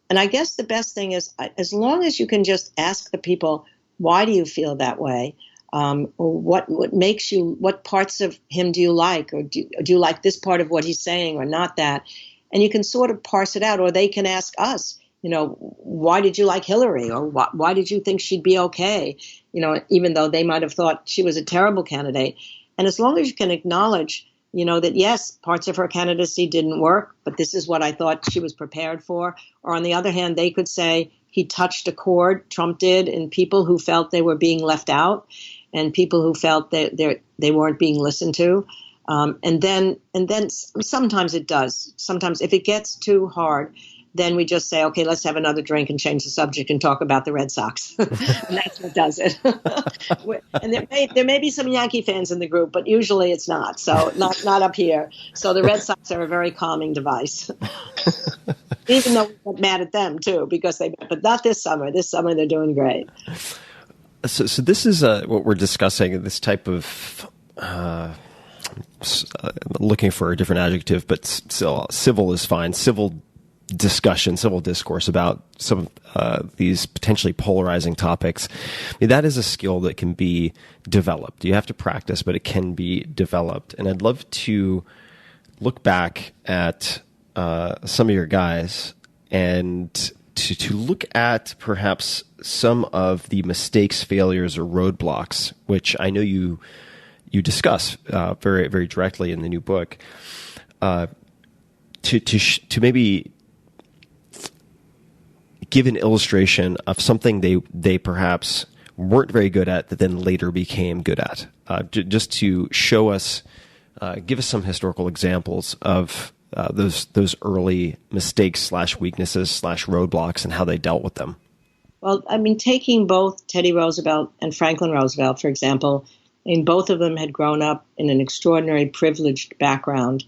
And I guess the best thing is, as long as you can just ask the people, why do you feel that way? Or what makes you, what parts of him do you like? Or do you like this part of what he's saying or not that? And you can sort of parse it out, or they can ask us, why did you like Hillary? Or why did you think she'd be okay? Even though they might have thought she was a terrible candidate. And as long as you can acknowledge, that yes, parts of her candidacy didn't work, but this is what I thought she was prepared for. Or on the other hand, they could say he touched a chord, Trump did, in people who felt they were being left out and people who felt that they weren't being listened to. And then sometimes it does. Sometimes if it gets too hard, then we just say, okay, let's have another drink and change the subject and talk about the Red Sox. And that's what does it. And there may be some Yankee fans in the group, but usually it's not. So not up here. So the Red Sox are a very calming device. Even though we get mad at them too, but not this summer. This summer they're doing great. So this is what we're discussing, this type of looking for a different adjective, but still civil is fine. Civil discussion, civil discourse about some of these potentially polarizing topics. I mean, that is a skill that can be developed. You have to practice, but it can be developed. And I'd love to look back at some of your guys and to look at perhaps some of the mistakes, failures, or roadblocks, which I know you discuss very, very directly in the new book, to maybe give an illustration of something they perhaps weren't very good at that then later became good at, just to show us, give us some historical examples of those early mistakes /weaknesses /roadblocks and how they dealt with them. Well, I mean, taking both Teddy Roosevelt and Franklin Roosevelt, for example, I mean, both of them had grown up in an extraordinary privileged background,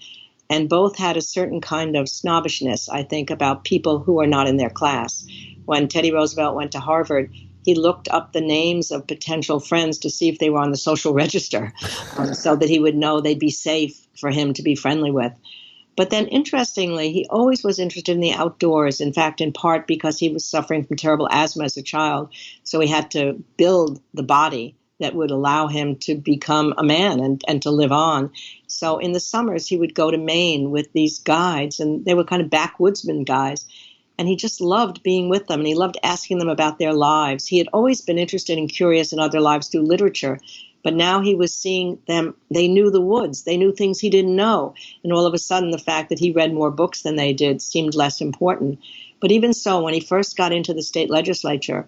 and both had a certain kind of snobbishness, I think, about people who are not in their class. When Teddy Roosevelt went to Harvard, he looked up the names of potential friends to see if they were on the social register, so that he would know they'd be safe for him to be friendly with. But then, interestingly, he always was interested in the outdoors, in fact, in part because he was suffering from terrible asthma as a child. So he had to build the body that would allow him to become a man and to live on. So in the summers, he would go to Maine with these guides, and they were kind of backwoodsman guys. And he just loved being with them, and he loved asking them about their lives. He had always been interested and curious in other lives through literature, but now he was seeing them. They knew the woods. They knew things he didn't know. And all of a sudden, the fact that he read more books than they did seemed less important. But even so, when he first got into the state legislature,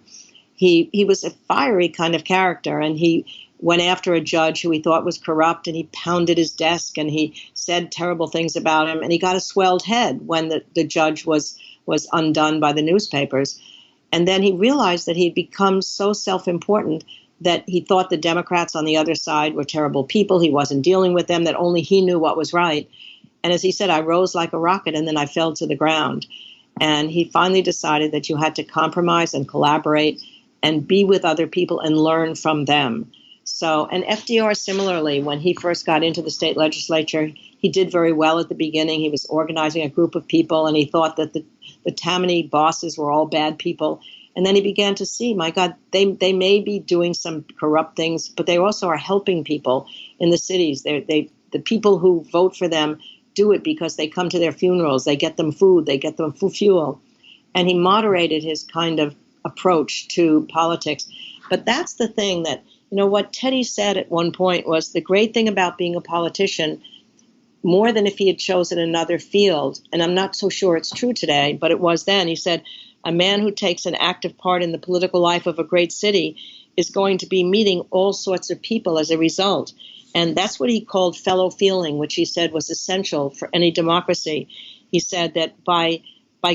he was a fiery kind of character, and he went after a judge who he thought was corrupt, and he pounded his desk, and he said terrible things about him, and he got a swelled head when the judge was undone by the newspapers. And then he realized that he'd become so self-important that he thought the Democrats on the other side were terrible people. He wasn't dealing with them, that only he knew what was right. And as he said, I rose like a rocket and then I fell to the ground. And he finally decided that you had to compromise and collaborate and be with other people and learn from them. So, and FDR similarly, when he first got into the state legislature, he did very well at the beginning. He was organizing a group of people, and he thought that the Tammany bosses were all bad people. And then he began to see, my God, they may be doing some corrupt things, but they also are helping people in the cities. The people who vote for them do it because they come to their funerals. They get them food. They get them fuel. And he moderated his kind of approach to politics. But that's the thing that, what Teddy said at one point was the great thing about being a politician, more than if he had chosen another field, and I'm not so sure it's true today, but it was then, he said, a man who takes an active part in the political life of a great city is going to be meeting all sorts of people as a result. And that's what he called fellow feeling, which he said was essential for any democracy. He said that by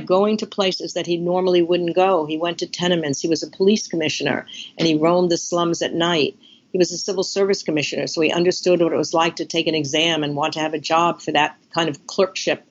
going to places that he normally wouldn't go, he went to tenements, he was a police commissioner, and he roamed the slums at night. He was a civil service commissioner, so he understood what it was like to take an exam and want to have a job for that kind of clerkship.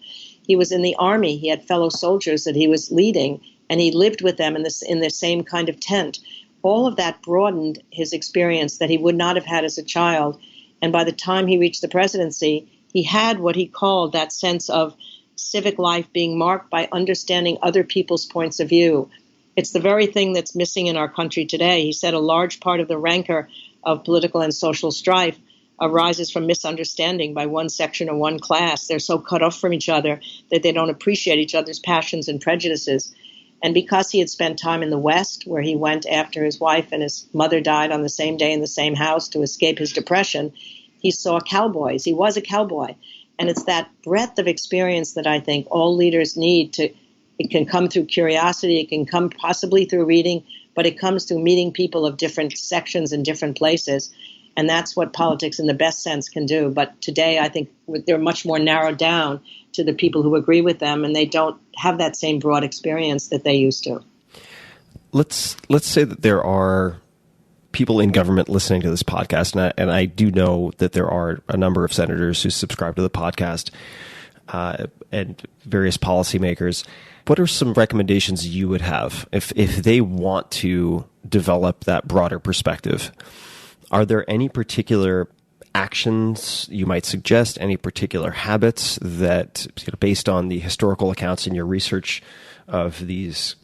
He was in the army. He had fellow soldiers that he was leading, and he lived with them in the same kind of tent. All of that broadened his experience that he would not have had as a child. And by the time he reached the presidency, he had what he called that sense of civic life being marked by understanding other people's points of view. It's the very thing that's missing in our country today. He said a large part of the rancor of political and social strife arises from misunderstanding by one section or one class. They're so cut off from each other that they don't appreciate each other's passions and prejudices. And because he had spent time in the West, where he went after his wife and his mother died on the same day in the same house to escape his depression, he saw cowboys. He was a cowboy. And it's that breadth of experience that I think all leaders need to. It can come through curiosity. It can come possibly through reading, but it comes through meeting people of different sections and different places. And that's what politics in the best sense can do. But today, I think they're much more narrowed down to the people who agree with them, and they don't have that same broad experience that they used to. Let's say that there are people in government listening to this podcast, and I do know that there are a number of senators who subscribe to the podcast and various policymakers. What are some recommendations you would have if they want to develop that broader perspective? Are there any particular actions you might suggest, any particular habits that, based on the historical accounts in your research of these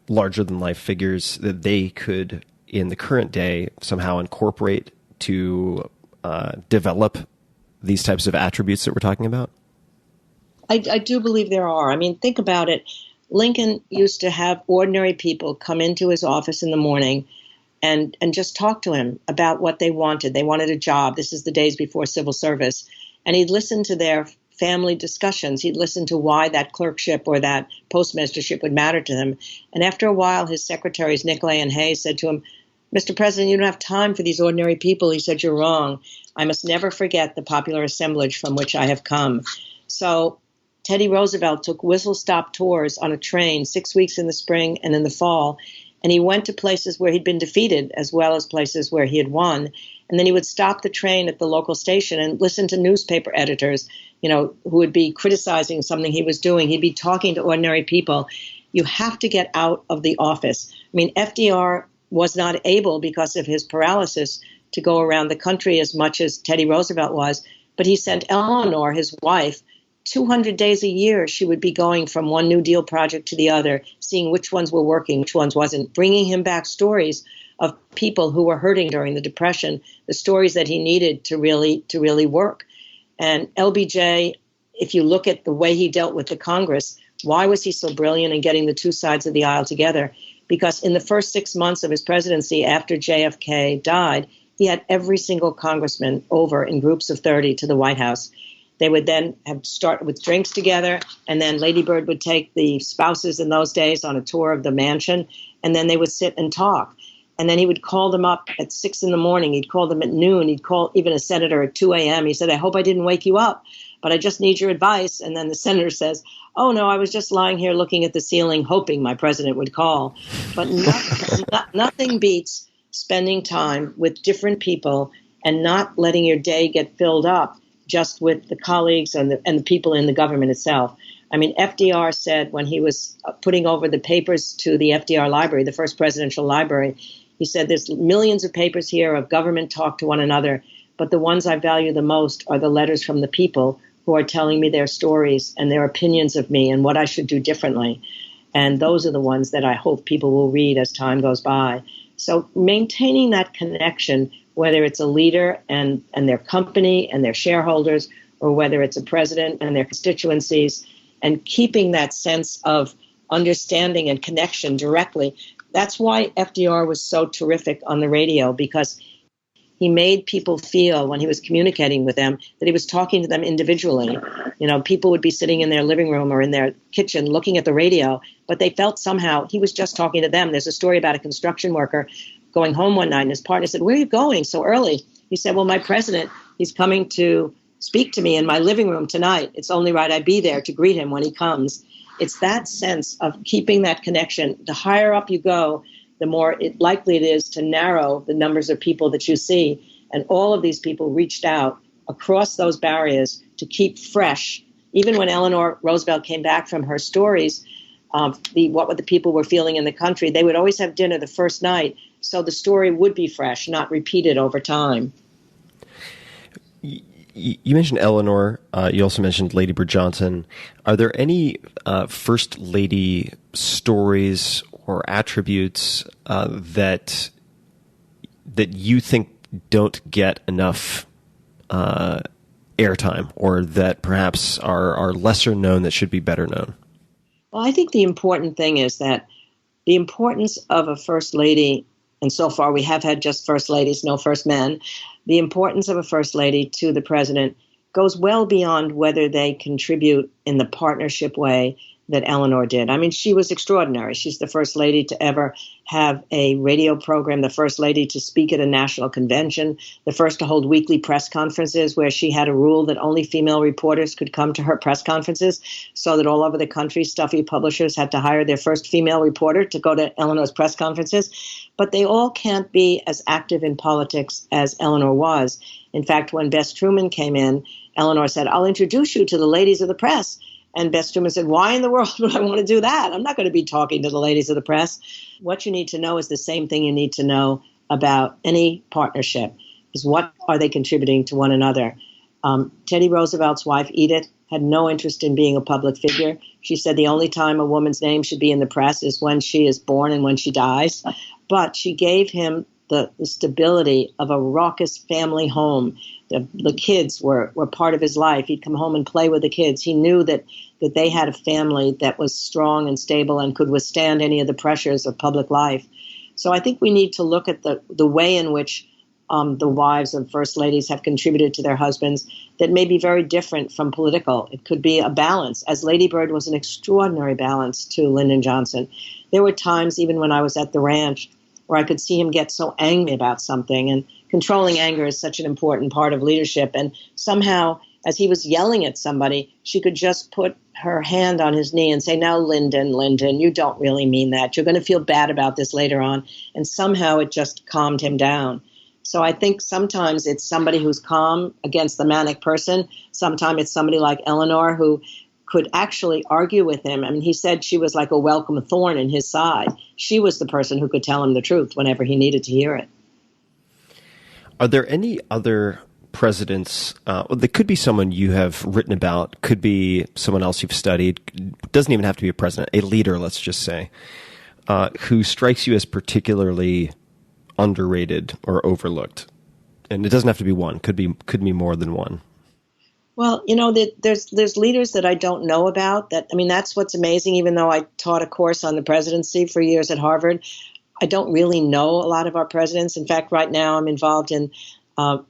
larger-than-life figures, that they could, in the current day, somehow incorporate to develop these types of attributes that we're talking about? I do believe there are. I mean, think about it. Lincoln used to have ordinary people come into his office in the morning and just talk to him about what they wanted. They wanted a job. This is the days before civil service. And he'd listen to their family discussions. He'd listen to why that clerkship or that postmastership would matter to them. And after a while, his secretaries, Nicolay and Hayes, said to him, Mr. President, you don't have time for these ordinary people. He said, you're wrong. I must never forget the popular assemblage from which I have come. So Teddy Roosevelt took whistle-stop tours on a train 6 weeks in the spring and in the fall. And he went to places where he'd been defeated as well as places where he had won. And then he would stop the train at the local station and listen to newspaper editors, who would be criticizing something he was doing. He'd be talking to ordinary people. You have to get out of the office. I mean, FDR was not able, because of his paralysis, to go around the country as much as Teddy Roosevelt was. But he sent Eleanor, his wife, 200 days a year. She would be going from one New Deal project to the other, seeing which ones were working, which ones wasn't, bringing him back stories of people who were hurting during the Depression, the stories that he needed to really work. And LBJ, if you look at the way he dealt with the Congress, why was he so brilliant in getting the two sides of the aisle together? Because in the first 6 months of his presidency after JFK died, he had every single congressman over in groups of 30 to the White House. They would then start with drinks together, and then Lady Bird would take the spouses in those days on a tour of the mansion, and then they would sit and talk. And then he would call them up at 6 in the morning. He'd call them at noon. He'd call even a senator at 2 a.m. He said, I hope I didn't wake you up, but I just need your advice. And then the senator says, oh, no, I was just lying here looking at the ceiling, hoping my president would call. But nothing beats spending time with different people and not letting your day get filled up just with the colleagues and the people in the government itself. I mean, FDR said when he was putting over the papers to the FDR library, the first presidential library, he said, there's millions of papers here of government talk to one another, but the ones I value the most are the letters from the people who are telling me their stories and their opinions of me and what I should do differently. And those are the ones that I hope people will read as time goes by. So maintaining that connection, whether it's a leader and their company and their shareholders, or whether it's a president and their constituencies, and keeping that sense of understanding and connection directly. That's why FDR was so terrific on the radio, because he made people feel when he was communicating with them that he was talking to them individually. People would be sitting in their living room or in their kitchen looking at the radio, but they felt somehow he was just talking to them. There's a story about a construction worker going home one night, and his partner said, where are you going so early? He said, well, my president, he's coming to speak to me in my living room tonight. It's only right I be there to greet him when he comes. It's that sense of keeping that connection. The higher up you go, the more likely it is to narrow the numbers of people that you see. And all of these people reached out across those barriers to keep fresh. Even when Eleanor Roosevelt came back from her stories of what the people were feeling in the country, they would always have dinner the first night, so the story would be fresh, not repeated over time. You mentioned Eleanor. You also mentioned Lady Bird Johnson. Are there any First Lady stories or attributes that you think don't get enough airtime, or that perhaps are lesser known that should be better known? Well, I think the important thing is that the importance of a First Lady, and so far we have had just First Ladies, no First Men, the importance of a First Lady to the president goes well beyond whether they contribute in the partnership way that Eleanor did. I mean, she was extraordinary. She's the first lady to ever have a radio program, the first lady to speak at a national convention, the first to hold weekly press conferences where she had a rule that only female reporters could come to her press conferences, so that all over the country, stuffy publishers had to hire their first female reporter to go to Eleanor's press conferences. But they all can't be as active in politics as Eleanor was. In fact, when Bess Truman came in, Eleanor said, I'll introduce you to the ladies of the press. And Bess Truman said, why in the world would I want to do that? I'm not going to be talking to the ladies of the press. What you need to know is the same thing you need to know about any partnership, is what are they contributing to one another. Teddy Roosevelt's wife, Edith, had no interest in being a public figure. She said the only time a woman's name should be in the press is when she is born and when she dies. But she gave him the stability of a raucous family home. The kids were part of his life. He'd come home and play with the kids. He knew that they had a family that was strong and stable and could withstand any of the pressures of public life. So I think we need to look at the way in which the wives of first ladies have contributed to their husbands that may be very different from political. It could be a balance, as Lady Bird was an extraordinary balance to Lyndon Johnson. There were times, even when I was at the ranch, where I could see him get so angry about something, and controlling anger is such an important part of leadership. And somehow as he was yelling at somebody, she could just put her hand on his knee and say, now, Lyndon, you don't really mean that. You're going to feel bad about this later on. And somehow it just calmed him down. So I think sometimes it's somebody who's calm against the manic person. Sometimes it's somebody like Eleanor who could actually argue with him. I mean, he said she was like a welcome thorn in his side. She was the person who could tell him the truth whenever he needed to hear it. Are there any other presidents? There could be someone you have written about, could be someone else you've studied. Doesn't even have to be a president, a leader, let's just say, who strikes you as particularly underrated or overlooked. And it doesn't have to be one. Could be more than one. Well, there's leaders that I don't know about. That's what's amazing. Even though I taught a course on the presidency for years at Harvard, I don't really know a lot of our presidents. In fact, right now I'm involved in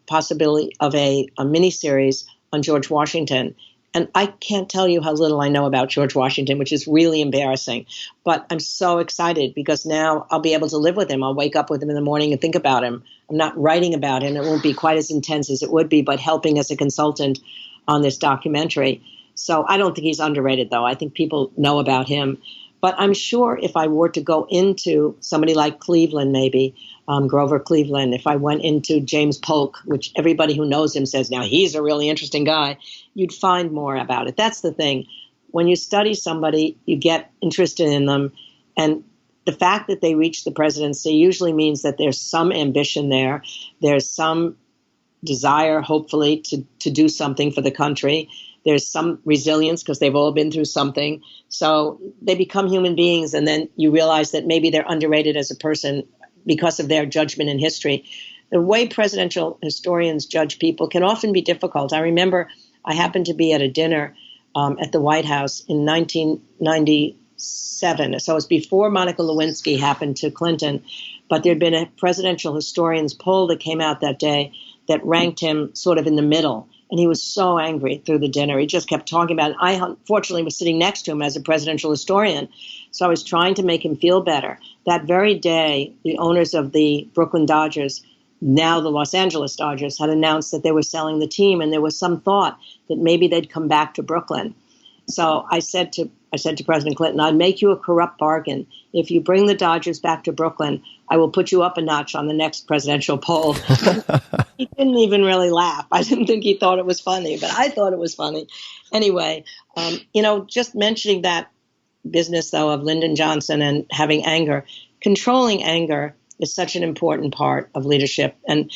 possibility of a miniseries on George Washington. And I can't tell you how little I know about George Washington, which is really embarrassing. But I'm so excited because now I'll be able to live with him. I'll wake up with him in the morning and think about him. I'm not writing about him. It won't be quite as intense as it would be, but helping as a consultant on this documentary. So I don't think he's underrated, though. I think people know about him. But I'm sure if I were to go into somebody like Cleveland, maybe, Grover Cleveland, if I went into James Polk, which everybody who knows him says, now he's a really interesting guy, you'd find more about it. That's the thing. When you study somebody, you get interested in them. And the fact that they reach the presidency usually means that there's some ambition there. There's some desire, hopefully, to do something for the country. There's some resilience because they've all been through something. So they become human beings, and then you realize that maybe they're underrated as a person because of their judgment in history. The way presidential historians judge people can often be difficult. I remember I happened to be at a dinner at the White House in 1997. So it was before Monica Lewinsky happened to Clinton, but there had been a presidential historians poll that came out that day that ranked him sort of in the middle. And he was so angry through the dinner. He just kept talking about it. I, unfortunately, was sitting next to him as a presidential historian. So I was trying to make him feel better. That very day, the owners of the Brooklyn Dodgers, now the Los Angeles Dodgers, had announced that they were selling the team. And there was some thought that maybe they'd come back to Brooklyn. So I said to President Clinton, I'd make you a corrupt bargain. If you bring the Dodgers back to Brooklyn, I will put you up a notch on the next presidential poll. He didn't even really laugh. I didn't think he thought it was funny, but I thought it was funny. Anyway, just mentioning that business, though, of Lyndon Johnson and having anger, controlling anger is such an important part of leadership. And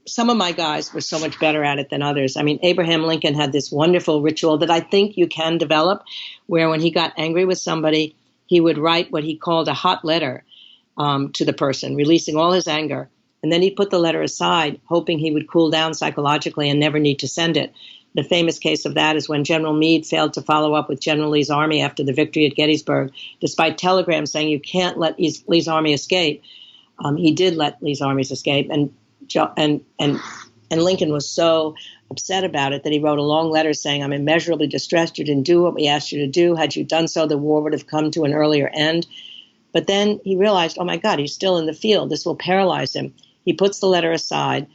some of my guys were so much better at it than others. I mean, Abraham Lincoln had this wonderful ritual that I think you can develop, where when he got angry with somebody, he would write what he called a hot letter to the person, releasing all his anger. And then he'd put the letter aside, hoping he would cool down psychologically and never need to send it. The famous case of that is when General Meade failed to follow up with General Lee's army after the victory at Gettysburg, despite telegrams saying you can't let Lee's army escape. He did let Lee's armies escape, and Lincoln was so upset about it that he wrote a long letter saying, I'm immeasurably distressed. You didn't do what we asked you to do. Had you done so, the war would have come to an earlier end. But then he realized, oh my God, he's still in the field. This will paralyze him. He puts the letter aside,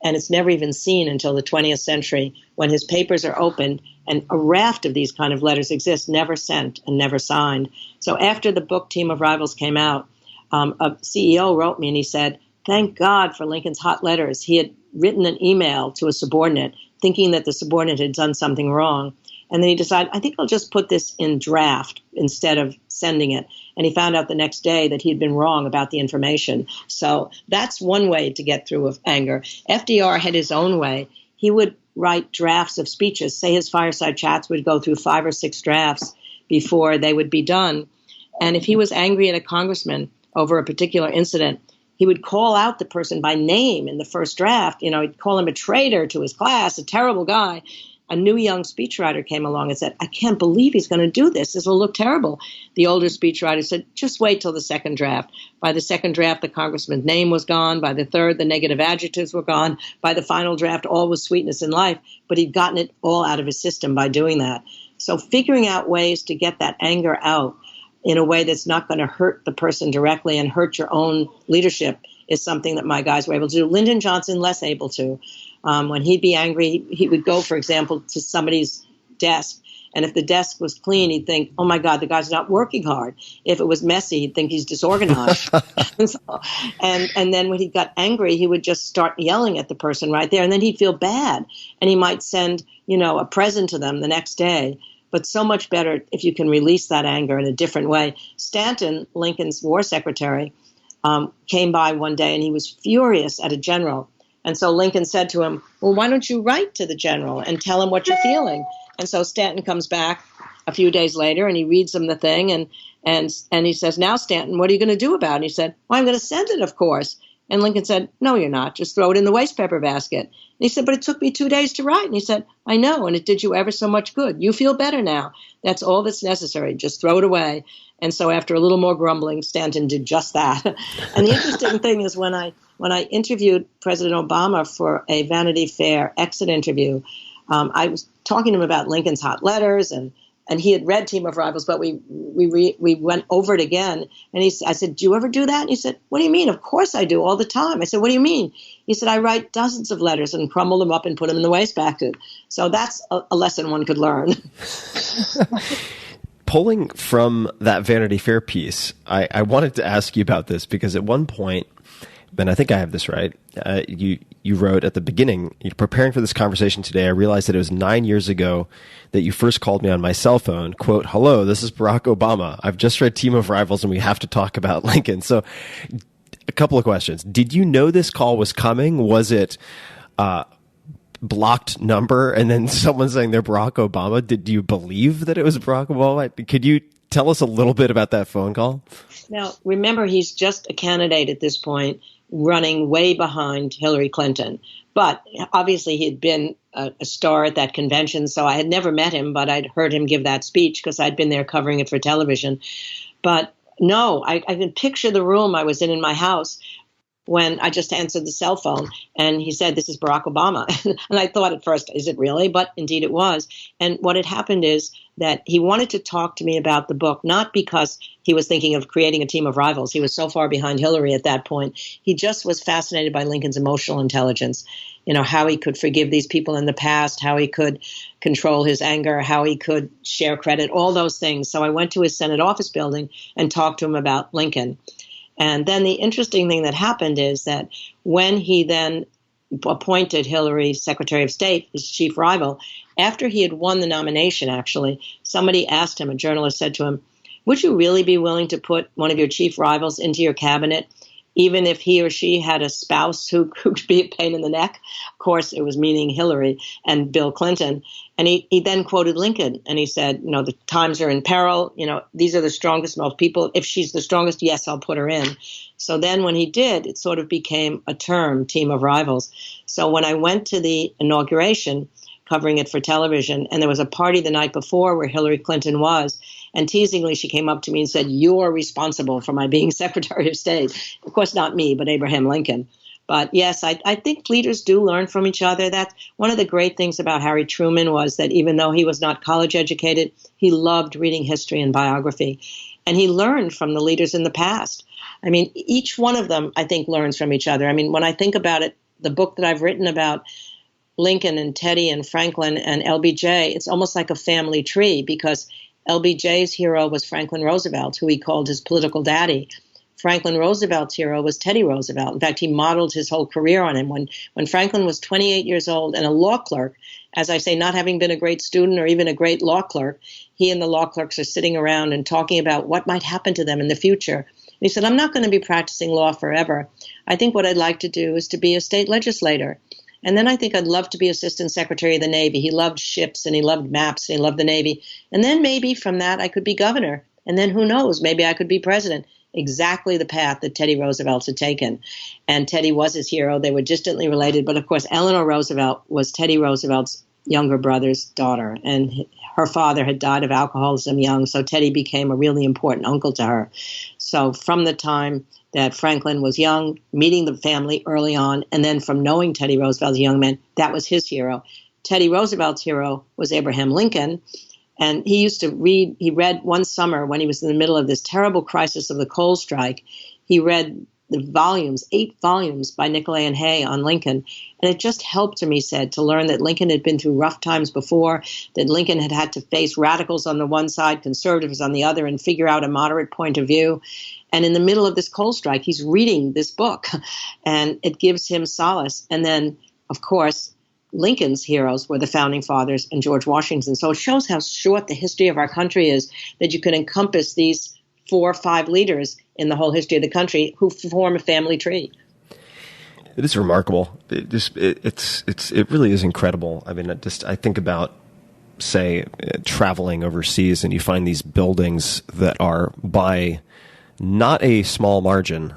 and it's never even seen until the 20th century when his papers are opened, and a raft of these kind of letters exist, never sent and never signed. So after the book Team of Rivals came out, a CEO wrote me and he said, thank God for Lincoln's hot letters. He had written an email to a subordinate thinking that the subordinate had done something wrong. And then he decided, I think I'll just put this in draft instead of sending it. And he found out the next day that he had been wrong about the information. So that's one way to get through with anger. FDR had his own way. He would write drafts of speeches. Say his fireside chats would go through 5 or 6 drafts before they would be done. And if he was angry at a congressman over a particular incident, he would call out the person by name in the first draft. He'd call him a traitor to his class, a terrible guy. A new young speechwriter came along and said, I can't believe he's going to do this. This will look terrible. The older speechwriter said, just wait till the second draft. By the second draft, the congressman's name was gone. By the third, the negative adjectives were gone. By the final draft, all was sweetness in life. But he'd gotten it all out of his system by doing that. So figuring out ways to get that anger out in a way that's not going to hurt the person directly and hurt your own leadership is something that my guys were able to do. Lyndon Johnson, less able to. When he'd be angry, he would go, for example, to somebody's desk. And if the desk was clean, he'd think, oh, my God, the guy's not working hard. If it was messy, he'd think he's disorganized. and then when he got angry, he would just start yelling at the person right there. And then he'd feel bad. And he might send, a present to them the next day. But so much better if you can release that anger in a different way. Stanton, Lincoln's war secretary, came by one day and he was furious at a general. And so Lincoln said to him, well, why don't you write to the general and tell him what you're feeling? And so Stanton comes back a few days later and he reads him the thing and he says, now, Stanton, what are you going to do about it? And he said, well, I'm going to send it, of course. And Lincoln said, no, you're not. Just throw it in the waste paper basket. And he said, but it took me 2 days to write. And he said, I know, and it did you ever so much good. You feel better now. That's all that's necessary. Just throw it away. And so after a little more grumbling, Stanton did just that. And the interesting thing is when I interviewed President Obama for a Vanity Fair exit interview, I was talking to him about Lincoln's hot letters, and he had read Team of Rivals, but we went over it again. And I said, do you ever do that? And he said, what do you mean? Of course I do, all the time. I said, what do you mean? He said, I write dozens of letters and crumble them up and put them in the wastebasket. So that's a lesson one could learn. Pulling from that Vanity Fair piece, I wanted to ask you about this because at one point, and I think I have this right, you wrote at the beginning, you're preparing for this conversation today, I realized that it was 9 years ago that you first called me on my cell phone, quote, hello, this is Barack Obama. I've just read Team of Rivals and we have to talk about Lincoln. So a couple of questions. Did you know this call was coming? Was it blocked number and then someone saying they're Barack Obama? Did you believe that it was Barack Obama? Could you tell us a little bit about that phone call? Now, remember, he's just a candidate at this point, running way behind Hillary Clinton. But obviously he had been a star at that convention, so I had never met him, but I'd heard him give that speech because I'd been there covering it for television. But no, I can picture the room I was in my house when I just answered the cell phone and he said, this is Barack Obama. And I thought at first, is it really? But indeed it was. And what had happened is that he wanted to talk to me about the book, not because he was thinking of creating a team of rivals. He was so far behind Hillary at that point. He just was fascinated by Lincoln's emotional intelligence, how he could forgive these people in the past, how he could control his anger, how he could share credit, all those things. So I went to his Senate office building and talked to him about Lincoln. And then the interesting thing that happened is that when he then appointed Hillary Secretary of State, his chief rival, after he had won the nomination, actually, somebody asked him, a journalist said to him, would you really be willing to put one of your chief rivals into your cabinet, even if he or she had a spouse who could be a pain in the neck? Of course, it was meaning Hillary and Bill Clinton. And he then quoted Lincoln, and he said, the times are in peril. These are the strongest most people. If she's the strongest, yes, I'll put her in. So then when he did, it sort of became a term, team of rivals. So when I went to the inauguration, covering it for television, and there was a party the night before where Hillary Clinton was, and teasingly she came up to me and said, you're responsible for my being Secretary of State. Of course, not me, but Abraham Lincoln. But yes, I think leaders do learn from each other. That's one of the great things about Harry Truman was that even though he was not college educated, he loved reading history and biography. And he learned from the leaders in the past. I mean, each one of them, I think, learns from each other. I mean, when I think about it, the book that I've written about Lincoln and Teddy and Franklin and LBJ, it's almost like a family tree because LBJ's hero was Franklin Roosevelt, who he called his political daddy. Franklin Roosevelt's hero was Teddy Roosevelt. In fact, he modeled his whole career on him. When Franklin was 28 years old and a law clerk, as I say, not having been a great student or even a great law clerk, he and the law clerks are sitting around and talking about what might happen to them in the future. And he said, I'm not going to be practicing law forever. I think what I'd like to do is to be a state legislator. And then I think I'd love to be Assistant Secretary of the Navy. He loved ships and he loved maps and he loved the Navy. And then maybe from that I could be governor. And then who knows, maybe I could be president. Exactly the path that Teddy Roosevelt had taken. And Teddy was his hero. They were distantly related. But of course, Eleanor Roosevelt was Teddy Roosevelt's younger brother's daughter. And her father had died of alcoholism young. So Teddy became a really important uncle to her. So from the time that Franklin was young, meeting the family early on, and then from knowing Teddy Roosevelt as a young man, that was his hero. Teddy Roosevelt's hero was Abraham Lincoln. And he read one summer when he was in the middle of this terrible crisis of the coal strike, he read the volumes, 8 volumes by Nicolay and Hay on Lincoln. And it just helped him, he said, to learn that Lincoln had been through rough times before, that Lincoln had had to face radicals on the one side, conservatives on the other, and figure out a moderate point of view. And in the middle of this coal strike, he's reading this book, and it gives him solace. And then, of course, Lincoln's heroes were the founding fathers and George Washington. So it shows how short the history of our country is, that you can encompass these 4 or 5 leaders in the whole history of the country who form a family tree. It is remarkable. It really is incredible. I mean, I think about, say, traveling overseas, and you find these buildings that are by not a small margin,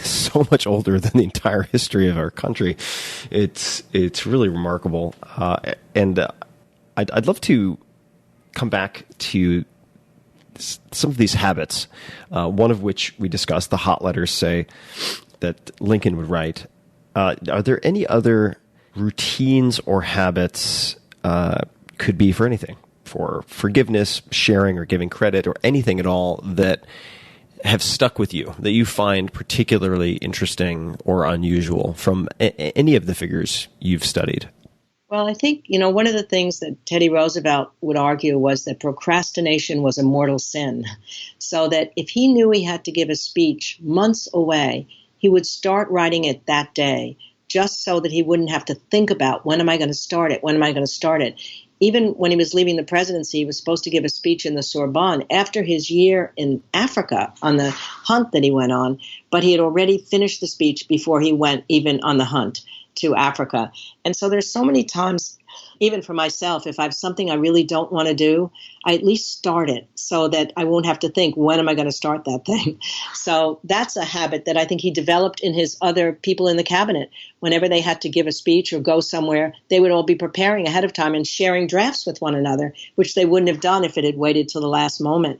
so much older than the entire history of our country. It's really remarkable, and I'd love to come back to some of these habits. One of which we discussed, the hot letters, say, that Lincoln would write. Are there any other routines or habits? Could be for anything, for forgiveness, sharing, or giving credit, or anything at all that have stuck with you, that you find particularly interesting or unusual from any of the figures you've studied? Well, I think, one of the things that Teddy Roosevelt would argue was that procrastination was a mortal sin. So that if he knew he had to give a speech months away, he would start writing it that day, just so that he wouldn't have to think about, when am I going to start it? When am I going to start it? Even when he was leaving the presidency, he was supposed to give a speech in the Sorbonne after his year in Africa on the hunt that he went on, but he had already finished the speech before he went even on the hunt to Africa. And so there's so many times, even for myself, if I have something I really don't want to do, I at least start it so that I won't have to think, when am I going to start that thing? So that's a habit that I think he developed in his other people in the cabinet. Whenever they had to give a speech or go somewhere, they would all be preparing ahead of time and sharing drafts with one another, which they wouldn't have done if it had waited till the last moment.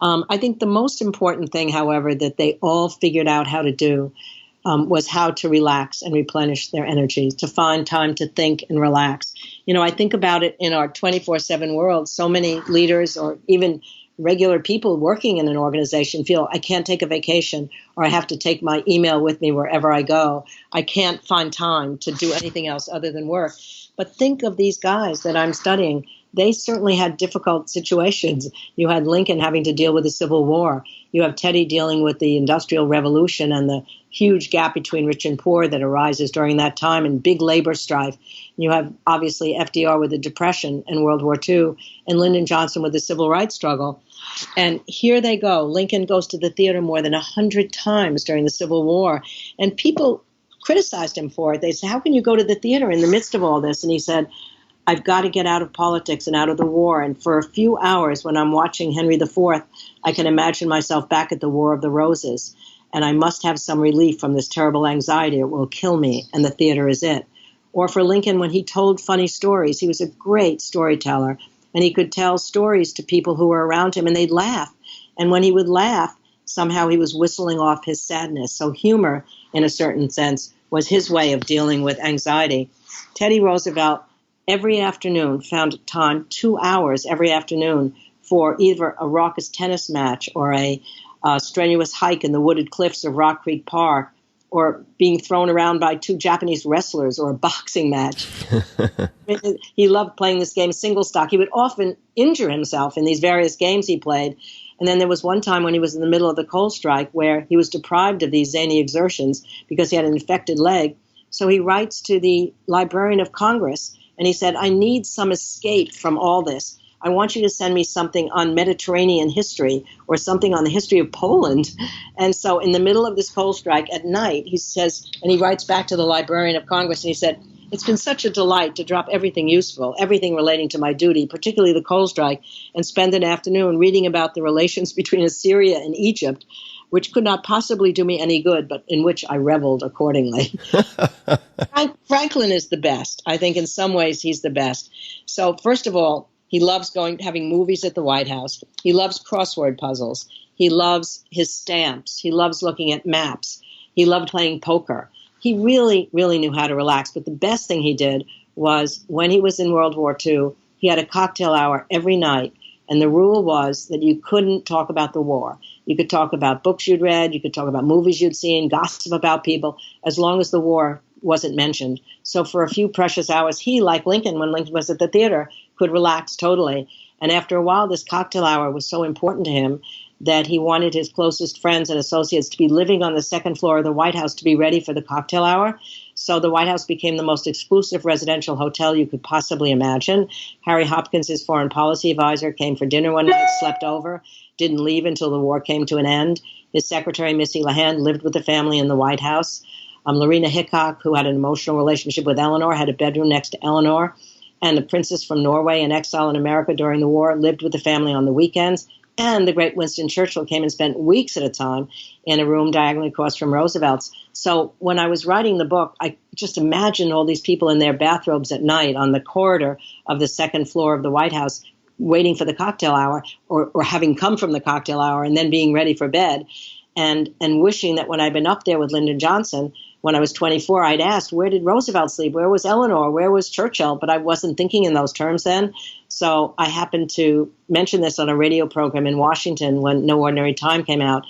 I think the most important thing, however, that they all figured out how to do was how to relax and replenish their energy, to find time to think and relax. I think about it in our 24/7 world. So many leaders or even regular people working in an organization feel, I can't take a vacation, or I have to take my email with me wherever I go. I can't find time to do anything else other than work. But think of these guys that I'm studying. They certainly had difficult situations. You had Lincoln having to deal with the Civil War. You have Teddy dealing with the Industrial Revolution and the huge gap between rich and poor that arises during that time, and big labor strife. You have, obviously, FDR with the Depression and World War II, and Lyndon Johnson with the Civil Rights struggle. And here they go. Lincoln goes to the theater more than 100 times during the Civil War. And people criticized him for it. They said, how can you go to the theater in the midst of all this? And he said, I've got to get out of politics and out of the war. And for a few hours when I'm watching Henry IV, I can imagine myself back at the War of the Roses. And I must have some relief from this terrible anxiety. It will kill me, and the theater is it. Or for Lincoln, when he told funny stories, he was a great storyteller. And he could tell stories to people who were around him, and they'd laugh. And when he would laugh, somehow he was whistling off his sadness. So humor, in a certain sense, was his way of dealing with anxiety. Teddy Roosevelt every afternoon found time, 2 hours every afternoon, for either a raucous tennis match or a strenuous hike in the wooded cliffs of Rock Creek Park, or being thrown around by 2 Japanese wrestlers, or a boxing match. He loved playing this game, single stock. He would often injure himself in these various games he played. And then there was one time when he was in the middle of the coal strike where he was deprived of these zany exertions because he had an infected leg. So he writes to the Librarian of Congress, and he said, I need some escape from all this. I want you to send me something on Mediterranean history or something on the history of Poland. And so in the middle of this coal strike at night, he says, and he writes back to the Librarian of Congress, and he said, it's been such a delight to drop everything useful, everything relating to my duty, particularly the coal strike, and spend an afternoon reading about the relations between Assyria and Egypt, which could not possibly do me any good, but in which I reveled accordingly. Franklin is the best. I think in some ways he's the best. So first of all, he loves having movies at the White House. He loves crossword puzzles. He loves his stamps. He loves looking at maps. He loved playing poker. He really, really knew how to relax. But the best thing he did was when he was in World War II, he had a cocktail hour every night And the rule was that you couldn't talk about the war. You could talk about books you'd read, you could talk about movies you'd seen, gossip about people, as long as the war wasn't mentioned. So for a few precious hours, he, like Lincoln, when Lincoln was at the theater, could relax totally. And after a while, this cocktail hour was so important to him that he wanted his closest friends and associates to be living on the second floor of the White House to be ready for the cocktail hour. So the White House became the most exclusive residential hotel you could possibly imagine. Harry Hopkins, his foreign policy advisor, came for dinner one night, slept over, didn't leave until the war came to an end. His secretary, Missy Lehand, lived with the family in the White House. Lorena Hickok, who had an emotional relationship with Eleanor, had a bedroom next to Eleanor. And the princess from Norway in exile in America during the war lived with the family on the weekends. And the great Winston Churchill came and spent weeks at a time in a room diagonally across from Roosevelt's. So when I was writing the book, I just imagined all these people in their bathrobes at night on the corridor of the second floor of the White House waiting for the cocktail hour or having come from the cocktail hour and then being ready for bed and wishing that when I'd been up there with Lyndon Johnson, when I was 24, I'd asked, where did Roosevelt sleep? Where was Eleanor? Where was Churchill? But I wasn't thinking in those terms then. So I happened to mention this on a radio program in Washington when No Ordinary Time came out.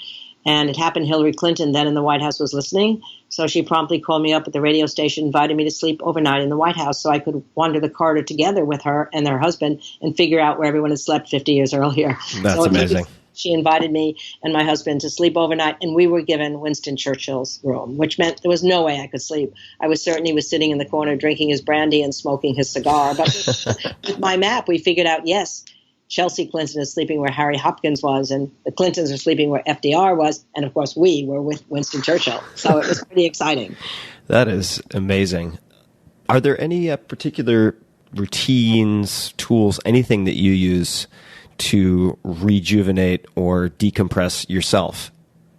And it happened Hillary Clinton, then in the White House, was listening. So she promptly called me up at the radio station, invited me to sleep overnight in the White House so I could wander the corridor together with her and her husband and figure out where everyone had slept 50 years earlier. That's amazing. She invited me and my husband to sleep overnight, and we were given Winston Churchill's room, which meant there was no way I could sleep. I was certain he was sitting in the corner drinking his brandy and smoking his cigar. But with my map, we figured out, yes, Chelsea Clinton is sleeping where Harry Hopkins was, and the Clintons are sleeping where FDR was, and of course we were with Winston Churchill. So it was pretty exciting. That is amazing. Are there any particular routines, tools, anything that you use to rejuvenate or decompress yourself?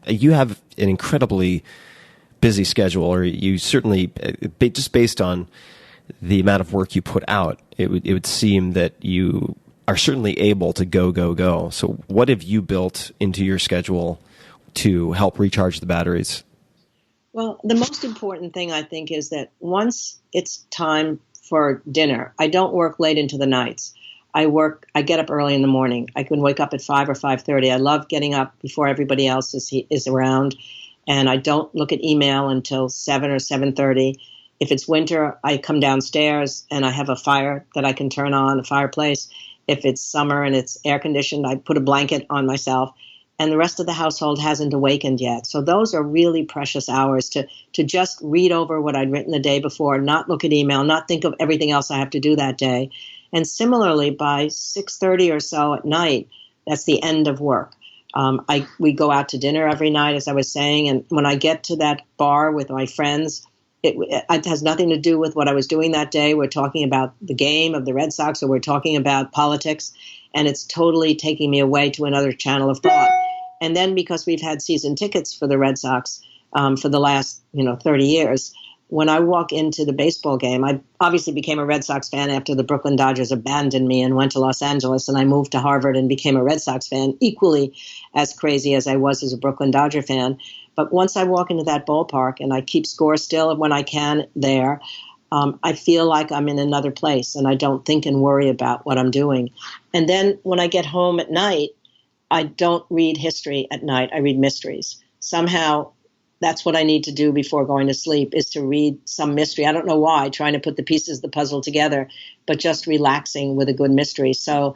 You have an incredibly busy schedule, or you certainly, just based on the amount of work you put out, it would seem that you are certainly able to go. So what have you built into your schedule to help recharge the batteries? Well, the most important thing, I think, is that once it's time for dinner, I don't work late into the nights. I get up early in the morning. I can wake up at 5 or 5:30. I love getting up before everybody else is around, and I don't look at email until 7 or 7:30. If it's winter, I come downstairs and I have a fire that I can turn on, a fireplace. If it's summer and it's air conditioned, I put a blanket on myself, and the rest of the household hasn't awakened yet. So those are really precious hours to just read over what I'd written the day before, not look at email, not think of everything else I have to do that day. And similarly, by 6:30 or so at night, that's the end of work. We go out to dinner every night, as I was saying, and when I get to that bar with my friends, it has nothing to do with what I was doing that day. We're talking about the game of the Red Sox, or we're talking about politics, and it's totally taking me away to another channel of thought. And then because we've had season tickets for the Red Sox for the last 30 years, when I walk into the baseball game, I obviously became a Red Sox fan after the Brooklyn Dodgers abandoned me and went to Los Angeles, and I moved to Harvard and became a Red Sox fan, equally as crazy as I was as a Brooklyn Dodger fan. But once I walk into that ballpark and I keep score still when I can there, I feel like I'm in another place, and I don't think and worry about what I'm doing. And then when I get home at night, I don't read history at night. I read mysteries. Somehow that's what I need to do before going to sleep, is to read some mystery. I don't know why, trying to put the pieces of the puzzle together, but just relaxing with a good mystery. So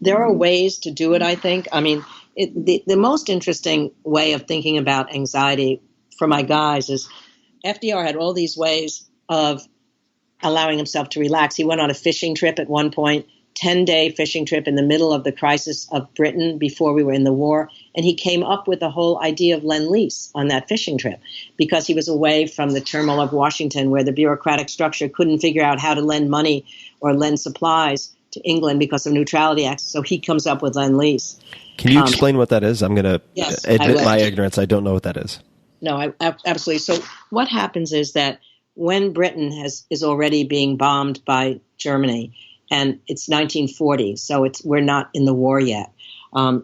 there are ways to do it, I think. I mean, the most interesting way of thinking about anxiety for my guys is FDR had all these ways of allowing himself to relax. He went on a fishing trip at one point, 10-day fishing trip in the middle of the crisis of Britain before we were in the war. And he came up with the whole idea of Lend-Lease on that fishing trip because he was away from the turmoil of Washington, where the bureaucratic structure couldn't figure out how to lend money or lend supplies to England because of Neutrality Act. So he comes up with Lend-Lease. Can you explain what that is? I'm going to admit my ignorance. I don't know what that is. No, absolutely. So what happens is that when Britain is already being bombed by Germany, and it's 1940, so we're not in the war yet.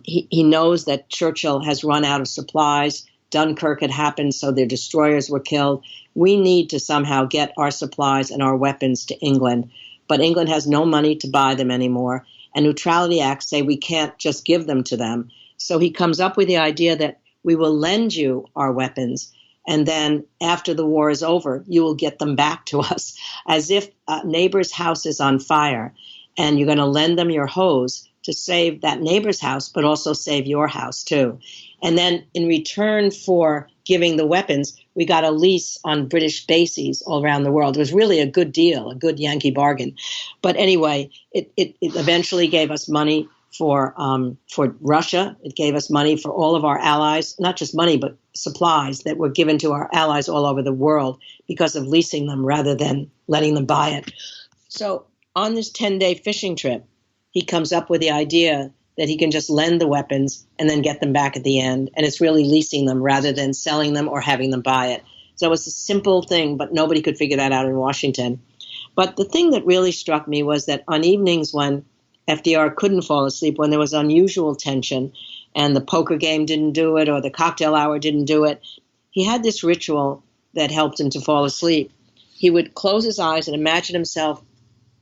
He knows that Churchill has run out of supplies. Dunkirk had happened, so their destroyers were killed. We need to somehow get our supplies and our weapons to England, but England has no money to buy them anymore. and neutrality acts say we can't just give them to them. So he comes up with the idea that we will lend you our weapons, and then after the war is over, you will get them back to us, as if a neighbor's house is on fire, and you're going to lend them your hose to save that neighbor's house, but also save your house too. And then in return for giving the weapons, we got a lease on British bases all around the world. It was really a good deal, a good Yankee bargain. But anyway, it eventually gave us money for Russia. It gave us money for all of our allies, not just money, but supplies that were given to our allies all over the world because of leasing them rather than letting them buy it. So on this 10-day fishing trip, he comes up with the idea that he can just lend the weapons and then get them back at the end. And it's really leasing them rather than selling them or having them buy it. So it was a simple thing, but nobody could figure that out in Washington. But the thing that really struck me was that on evenings when FDR couldn't fall asleep, when there was unusual tension and the poker game didn't do it or the cocktail hour didn't do it, he had this ritual that helped him to fall asleep. He would close his eyes and imagine himself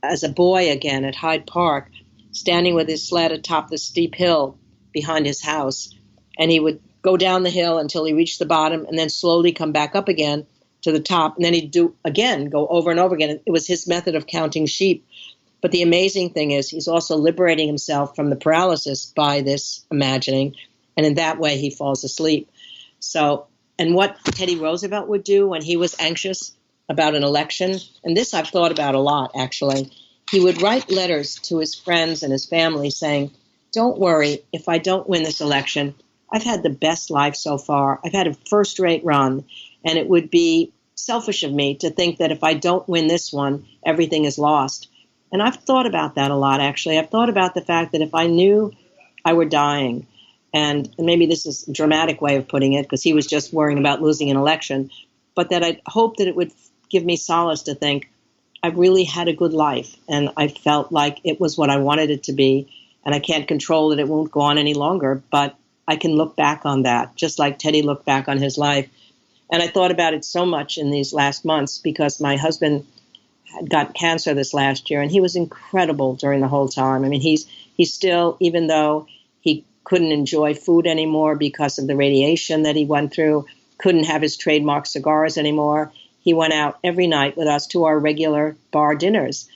as a boy again at Hyde Park, standing with his sled atop the steep hill behind his house. And he would go down the hill until he reached the bottom and then slowly come back up again to the top. And then he'd go over and over again. It was his method of counting sheep. But the amazing thing is he's also liberating himself from the paralysis by this imagining. And in that way, he falls asleep. So, and what Teddy Roosevelt would do when he was anxious about an election, and this I've thought about a lot, actually, he would write letters to his friends and his family saying, don't worry, if I don't win this election, I've had the best life so far. I've had a first-rate run, and it would be selfish of me to think that if I don't win this one, everything is lost. And I've thought about that a lot, actually. I've thought about the fact that if I knew I were dying, and maybe this is a dramatic way of putting it because he was just worrying about losing an election, but that I'd hope that it would give me solace to think, I've really had a good life, and I felt like it was what I wanted it to be, and I can't control that it won't go on any longer, but I can look back on that, just like Teddy looked back on his life. And I thought about it so much in these last months because my husband had got cancer this last year, and he was incredible during the whole time. I mean, he's still, even though he couldn't enjoy food anymore because of the radiation that he went through, couldn't have his trademark cigars anymore, he went out every night with us to our regular bar dinners,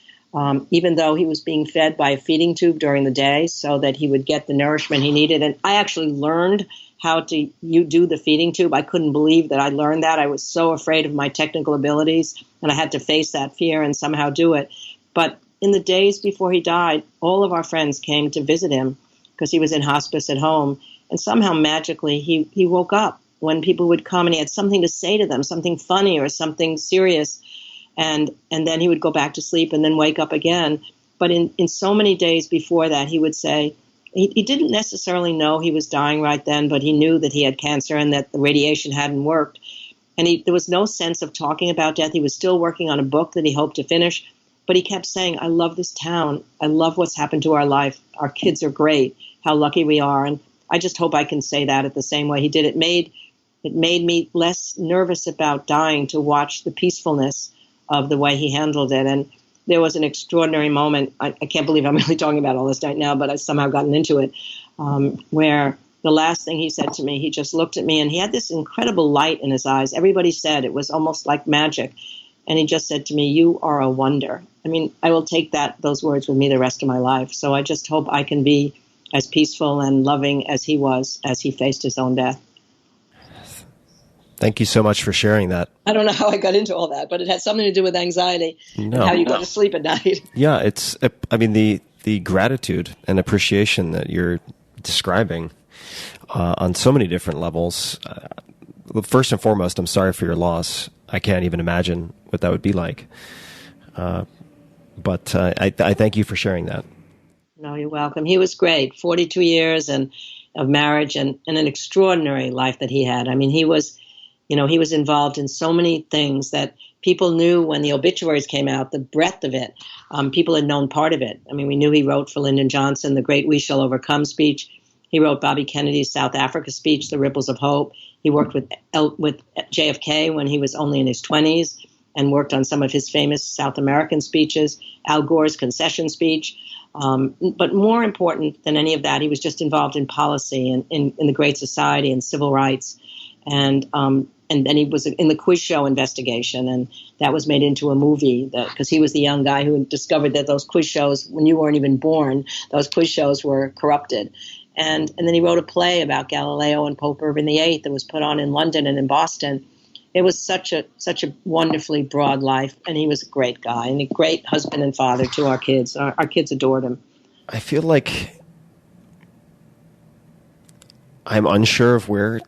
even though he was being fed by a feeding tube during the day so that he would get the nourishment he needed. And I actually learned how to do the feeding tube. I couldn't believe that I learned that. I was so afraid of my technical abilities, and I had to face that fear and somehow do it. But in the days before he died, all of our friends came to visit him because he was in hospice at home. And somehow magically he woke up when people would come and he had something to say to them, something funny or something serious. And then he would go back to sleep and then wake up again. But in so many days before that, he would say, he didn't necessarily know he was dying right then, but he knew that he had cancer and that the radiation hadn't worked. And there was no sense of talking about death. He was still working on a book that he hoped to finish. But he kept saying, I love this town. I love what's happened to our life. Our kids are great. How lucky we are. And I just hope I can say that at the same way he did. It made me less nervous about dying to watch the peacefulness of the way he handled it. And there was an extraordinary moment. I can't believe I'm really talking about all this right now, but I've somehow gotten into it, where the last thing he said to me, he just looked at me and he had this incredible light in his eyes. Everybody said it was almost like magic. And he just said to me, you are a wonder. I mean, I will take those words with me the rest of my life. So I just hope I can be as peaceful and loving as he was as he faced his own death. Thank you so much for sharing that. I don't know how I got into all that, but it had something to do with anxiety and how you go to sleep at night. Yeah, the gratitude and appreciation that you're describing on so many different levels. First and foremost, I'm sorry for your loss. I can't even imagine what that would be like. But I thank you for sharing that. No, you're welcome. He was great. 42 years of marriage and an extraordinary life that he had. I mean, he was involved in so many things that people knew when the obituaries came out, the breadth of it. People had known part of it. I mean, we knew he wrote for Lyndon Johnson, the great We Shall Overcome speech. He wrote Bobby Kennedy's South Africa speech, The Ripples of Hope. He worked with JFK when he was only in his 20s and worked on some of his famous South American speeches, Al Gore's concession speech. But more important than any of that, he was just involved in policy and in the Great Society and civil rights. And then he was in the quiz show investigation, and that was made into a movie because he was the young guy who discovered that those quiz shows, when you weren't even born, those quiz shows were corrupted. And then he wrote a play about Galileo and Pope Urban VIII that was put on in London and in Boston. It was such a wonderfully broad life, and he was a great guy and a great husband and father to our kids. Our kids adored him. I feel like I'm unsure of where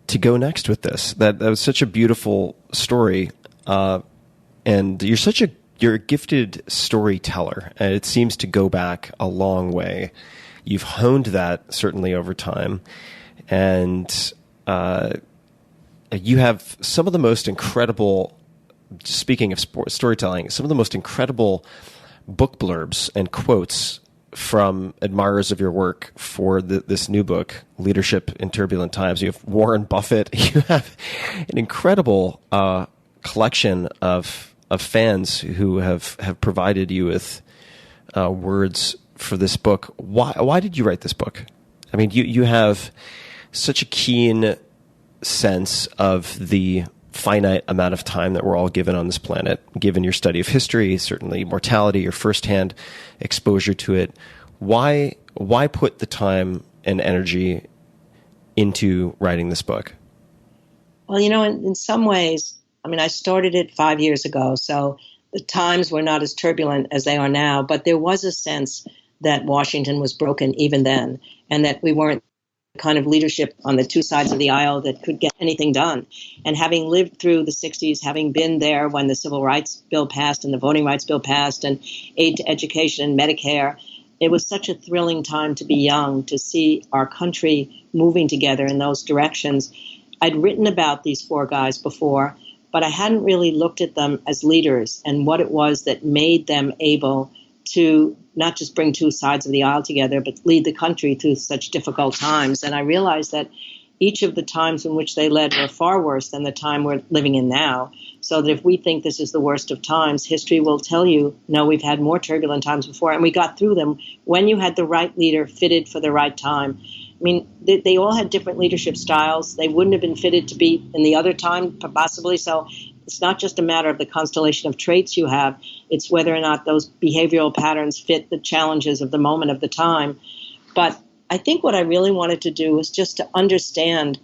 to go next with this. That was such a beautiful story, and you're a gifted storyteller, and it seems to go back a long way. You've honed that certainly over time, and you have some of the most incredible, speaking of storytelling, some of the most incredible book blurbs and quotes from admirers of your work for this new book, Leadership in Turbulent Times. You have Warren Buffett. You have an incredible collection of fans who have provided you with words for this book. Why did you write this book? I mean, you have such a keen sense of the finite amount of time that we're all given on this planet, given your study of history, certainly mortality, your firsthand exposure to it. Why put the time and energy into writing this book? Well, in some ways, I mean, I started it 5 years ago, so the times were not as turbulent as they are now, but there was a sense that Washington was broken even then, and that we weren't kind of leadership on the two sides of the aisle that could get anything done. And having lived through the 60s, having been there when the Civil Rights Bill passed and the Voting Rights Bill passed and aid to education and Medicare, it was such a thrilling time to be young, to see our country moving together in those directions. I'd written about these four guys before, but I hadn't really looked at them as leaders and what it was that made them able to not just bring two sides of the aisle together, but lead the country through such difficult times. And I realized that each of the times in which they led were far worse than the time we're living in now. So that if we think this is the worst of times, history will tell you, no, we've had more turbulent times before, and we got through them when you had the right leader fitted for the right time. I mean, they all had different leadership styles. They wouldn't have been fitted to be in the other time, possibly. So it's not just a matter of the constellation of traits you have. It's whether or not those behavioral patterns fit the challenges of the moment of the time. But I think what I really wanted to do was just to understand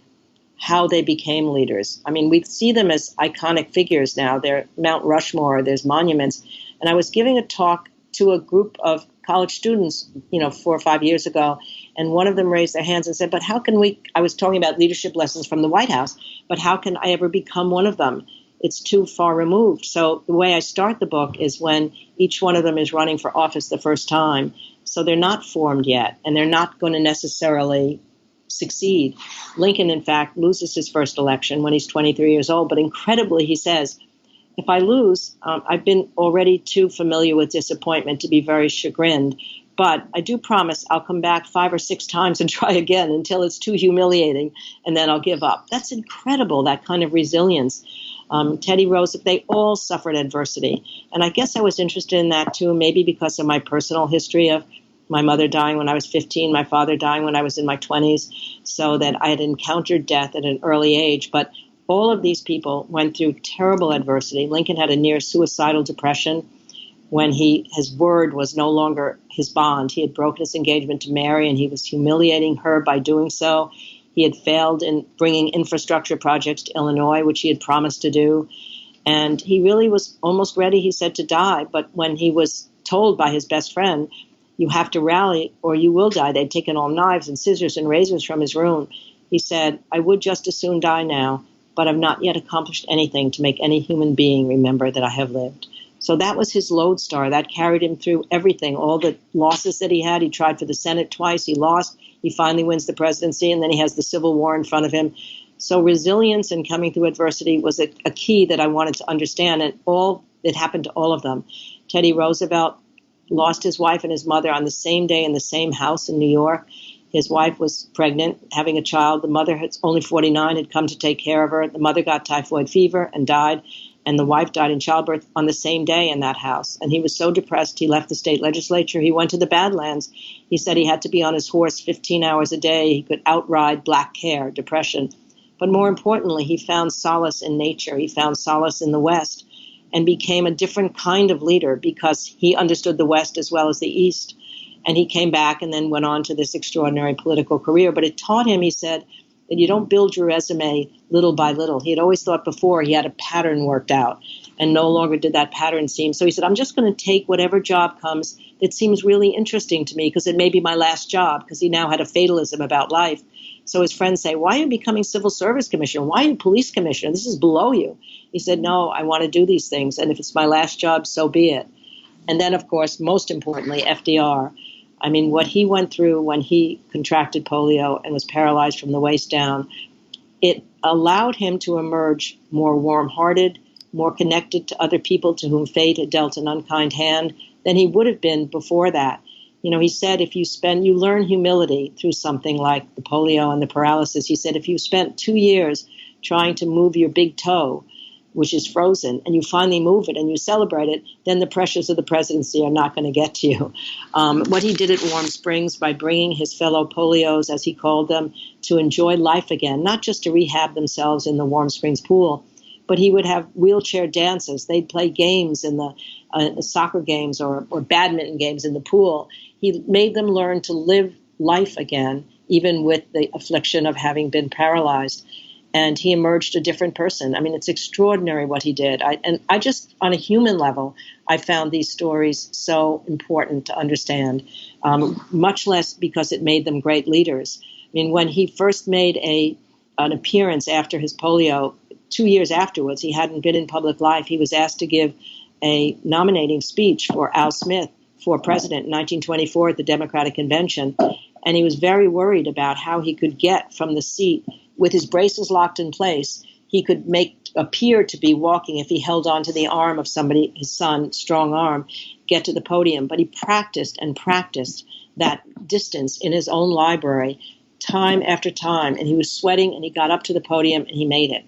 how they became leaders. I mean, we see them as iconic figures now. They're Mount Rushmore, there's monuments. And I was giving a talk to a group of college students, 4 or 5 years ago, and one of them raised their hands and said, but how can I was talking about leadership lessons from the White House, but how can I ever become one of them? It's too far removed. So the way I start the book is when each one of them is running for office the first time. So they're not formed yet, and they're not going to necessarily succeed. Lincoln, in fact, loses his first election when he's 23 years old. But incredibly, he says, if I lose, I've been already too familiar with disappointment to be very chagrined. But I do promise I'll come back 5 or 6 times and try again until it's too humiliating, and then I'll give up. That's incredible, that kind of resilience. Teddy Roosevelt, they all suffered adversity. And I guess I was interested in that too, maybe because of my personal history of my mother dying when I was 15, my father dying when I was in my 20s, so that I had encountered death at an early age. But all of these people went through terrible adversity. Lincoln had a near suicidal depression when his word was no longer his bond. He had broken his engagement to Mary, and he was humiliating her by doing so. He had failed in bringing infrastructure projects to Illinois, which he had promised to do. And he really was almost ready, he said, to die. But when he was told by his best friend, you have to rally or you will die, they'd taken all knives and scissors and razors from his room, he said, I would just as soon die now, but I've not yet accomplished anything to make any human being remember that I have lived. So that was his lodestar. That carried him through everything, all the losses that he had. He tried for the Senate twice. He lost. He finally wins the presidency, and then he has the Civil War in front of him. So resilience and coming through adversity was a key that I wanted to understand, and it happened to all of them. Teddy Roosevelt lost his wife and his mother on the same day in the same house in New York. His wife was pregnant, having a child. The mother, only 49, had come to take care of her. The mother got typhoid fever and died. And the wife died in childbirth on the same day in that house. And he was so depressed, he left the state legislature. He went to the Badlands. He said he had to be on his horse 15 hours a day. He could outride black care, depression. But more importantly, he found solace in nature. He found solace in the West and became a different kind of leader because he understood the West as well as the East. And he came back and then went on to this extraordinary political career. But it taught him, he said, that you don't build your resume little by little. He had always thought before he had a pattern worked out, and no longer did that pattern seem. So he said, I'm just going to take whatever job comes that seems really interesting to me because it may be my last job, because he now had a fatalism about life. So his friends say, why are you becoming civil service commissioner? Why are you police commissioner? This is below you. He said, no, I want to do these things. And if it's my last job, so be it. And then, of course, most importantly, FDR. I mean, what he went through when he contracted polio and was paralyzed from the waist down, it allowed him to emerge more warm-hearted, more connected to other people to whom fate had dealt an unkind hand than he would have been before that. You know, he said if you learn humility through something like the polio and the paralysis. He said if you spent 2 years trying to move your big toe, which is frozen, and you finally move it and you celebrate it, then the pressures of the presidency are not going to get to you. What he did at Warm Springs by bringing his fellow polios, as he called them, to enjoy life again, not just to rehab themselves in the Warm Springs pool, but he would have wheelchair dances. They'd play games in the soccer games or badminton games in the pool. He made them learn to live life again, even with the affliction of having been paralyzed. And he emerged a different person. I mean, it's extraordinary what he did. I just, on a human level, I found these stories so important to understand, much less because it made them great leaders. I mean, when he first made an appearance after his polio, 2 years afterwards, he hadn't been in public life. He was asked to give a nominating speech for Al Smith for president in 1924 at the Democratic Convention. And he was very worried about how he could get from the seat with his braces locked in place. He could appear to be walking if he held onto the arm of somebody, his son, strong arm, get to the podium. But he practiced and practiced that distance in his own library time after time. And he was sweating and he got up to the podium and he made it.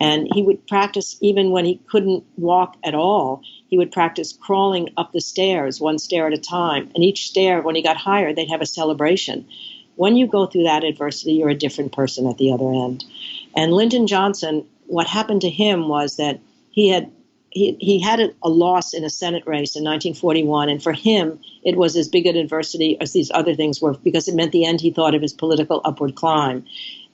And he would practice even when he couldn't walk at all. He would practice crawling up the stairs, one stair at a time. And each stair, when he got higher, they'd have a celebration. When you go through that adversity, you're a different person at the other end. And Lyndon Johnson, what happened to him was that he had a loss in a Senate race in 1941, and for him, it was as big an adversity as these other things were because it meant the end, he thought, of his political upward climb.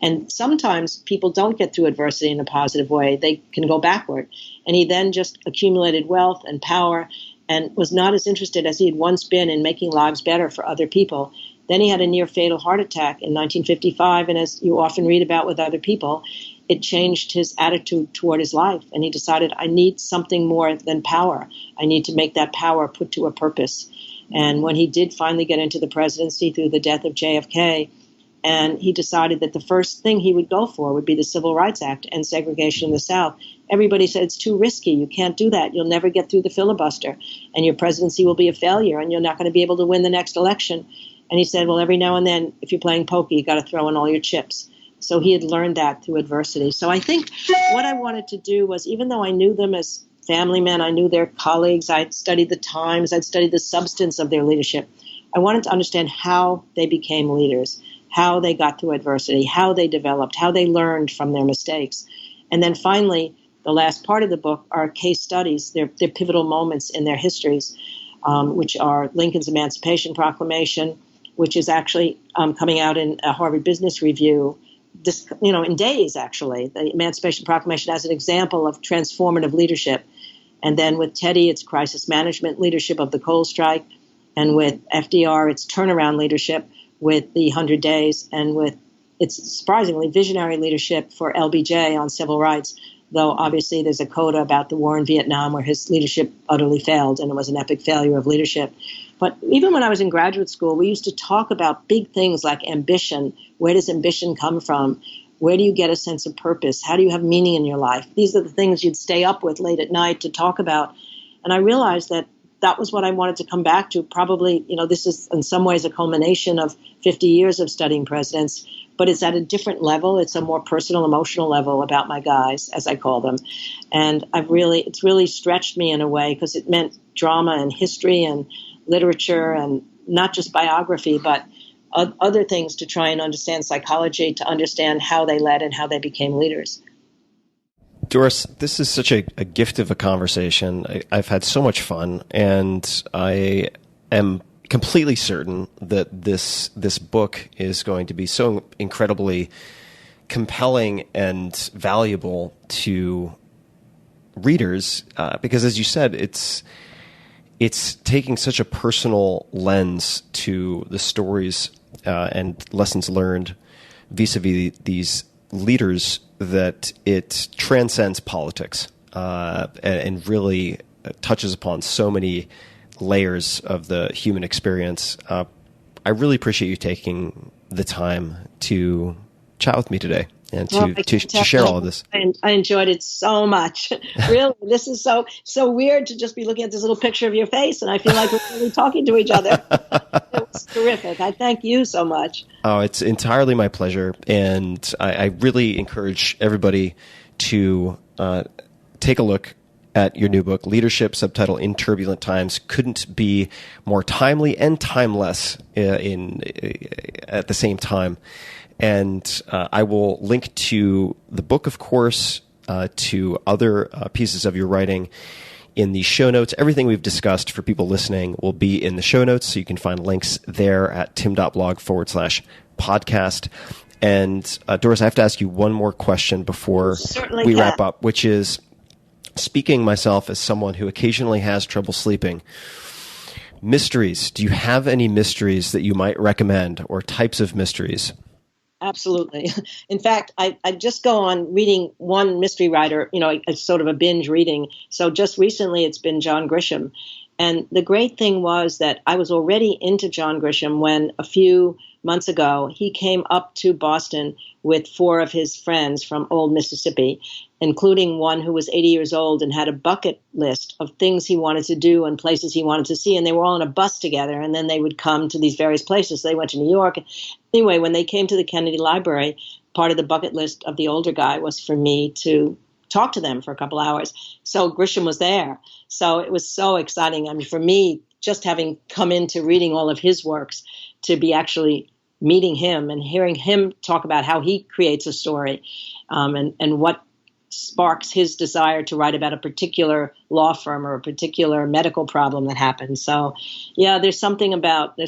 And sometimes people don't get through adversity in a positive way. They can go backward. And he then just accumulated wealth and power and was not as interested as he had once been in making lives better for other people. Then he had a near-fatal heart attack in 1955, and as you often read about with other people, it changed his attitude toward his life, and he decided, I need something more than power. I need to make that power put to a purpose. And when he did finally get into the presidency through the death of JFK, and he decided that the first thing he would go for would be the Civil Rights Act and segregation in the South. Everybody said, it's too risky. You can't do that. You'll never get through the filibuster, and your presidency will be a failure, and you're not going to be able to win the next election. And he said, well, every now and then, if you're playing poker, you got to throw in all your chips. So he had learned that through adversity. So I think what I wanted to do was, even though I knew them as family men, I knew their colleagues, I'd studied the Times, I'd studied the substance of their leadership, I wanted to understand how they became leaders, how they got through adversity, how they developed, how they learned from their mistakes. And then finally, the last part of the book are case studies, their pivotal moments in their histories, which are Lincoln's Emancipation Proclamation, which is actually coming out in a Harvard Business Review, in days, actually. The Emancipation Proclamation as an example of transformative leadership. And then with Teddy, it's crisis management leadership of the coal strike. And with FDR, it's turnaround leadership with the 100 Days. And with its surprisingly visionary leadership for LBJ on civil rights, though obviously there's a coda about the war in Vietnam where his leadership utterly failed, and it was an epic failure of leadership. But even when I was in graduate school, we used to talk about big things like ambition. Where does ambition come from? Where do you get a sense of purpose? How do you have meaning in your life? These are the things you'd stay up with late at night to talk about. And I realized that was what I wanted to come back to. Probably, this is in some ways a culmination of 50 years of studying presidents. but it's at a different level. It's a more personal, emotional level about my guys, as I call them. And it's really stretched me in a way, because it meant drama and history and literature, and not just biography, but other things to try and understand psychology, to understand how they led and how they became leaders. Doris, this is such a gift of a conversation. I've had so much fun, and I am completely certain that this book is going to be so incredibly compelling and valuable to readers, because, as you said, it's taking such a personal lens to the stories and lessons learned vis-a-vis these leaders, that it transcends politics and really touches upon so many layers of the human experience. I really appreciate you taking the time to chat with me today and to share all of this. I enjoyed it so much. Really, this is so weird to just be looking at this little picture of your face, and I feel like we're really talking to each other. It was terrific. I thank you so much. Oh, it's entirely my pleasure, and I really encourage everybody to take a look at your new book, Leadership, subtitle In Turbulent Times. Couldn't be more timely and timeless at the same time. And I will link to the book, of course, to other pieces of your writing in the show notes. Everything we've discussed for people listening will be in the show notes, so you can find links there at tim.blog/podcast. And Doris, I have to ask you one more question before we wrap up, which is, speaking myself as someone who occasionally has trouble sleeping, mysteries. Do you have any mysteries that you might recommend, or types of mysteries? Absolutely. In fact, I just go on reading one mystery writer, it's sort of a binge reading. So just recently it's been John Grisham. And the great thing was that I was already into John Grisham when a few months ago he came up to Boston with 4 of his friends from old Mississippi, including one who was 80 years old and had a bucket list of things he wanted to do and places he wanted to see. And they were all on a bus together, and then they would come to these various places. They went to New York. Anyway, when they came to the Kennedy Library, part of the bucket list of the older guy was for me to talk to them for a couple hours. So Grisham was there. So it was so exciting. I mean, for me, just having come into reading all of his works, to be actually meeting him and hearing him talk about how he creates a story, and what sparks his desire to write about a particular law firm or a particular medical problem that happened. So, yeah, there's something about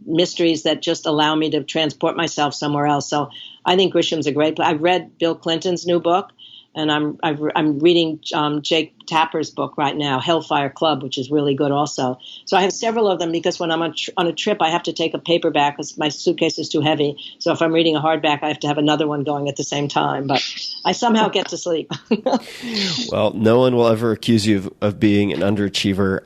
mysteries that just allow me to transport myself somewhere else. So I think Grisham's a great. I've read Bill Clinton's new book, and I'm reading Jake Tapper's book right now, Hellfire Club, which is really good also. So I have several of them, because when I'm on a trip, I have to take a paperback because my suitcase is too heavy. So if I'm reading a hardback, I have to have another one going at the same time. But I somehow get to sleep. Well, no one will ever accuse you of being an underachiever.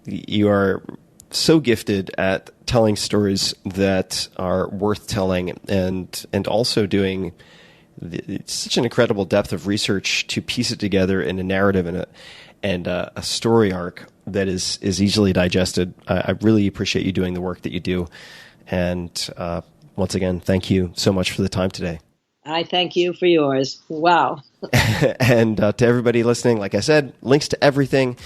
You are so gifted at telling stories that are worth telling, and also doing such an incredible depth of research to piece it together in a narrative and a story arc that is easily digested. I really appreciate you doing the work that you do. And once again, thank you so much for the time today. I thank you for yours. Wow. And to everybody listening, like I said, links to everything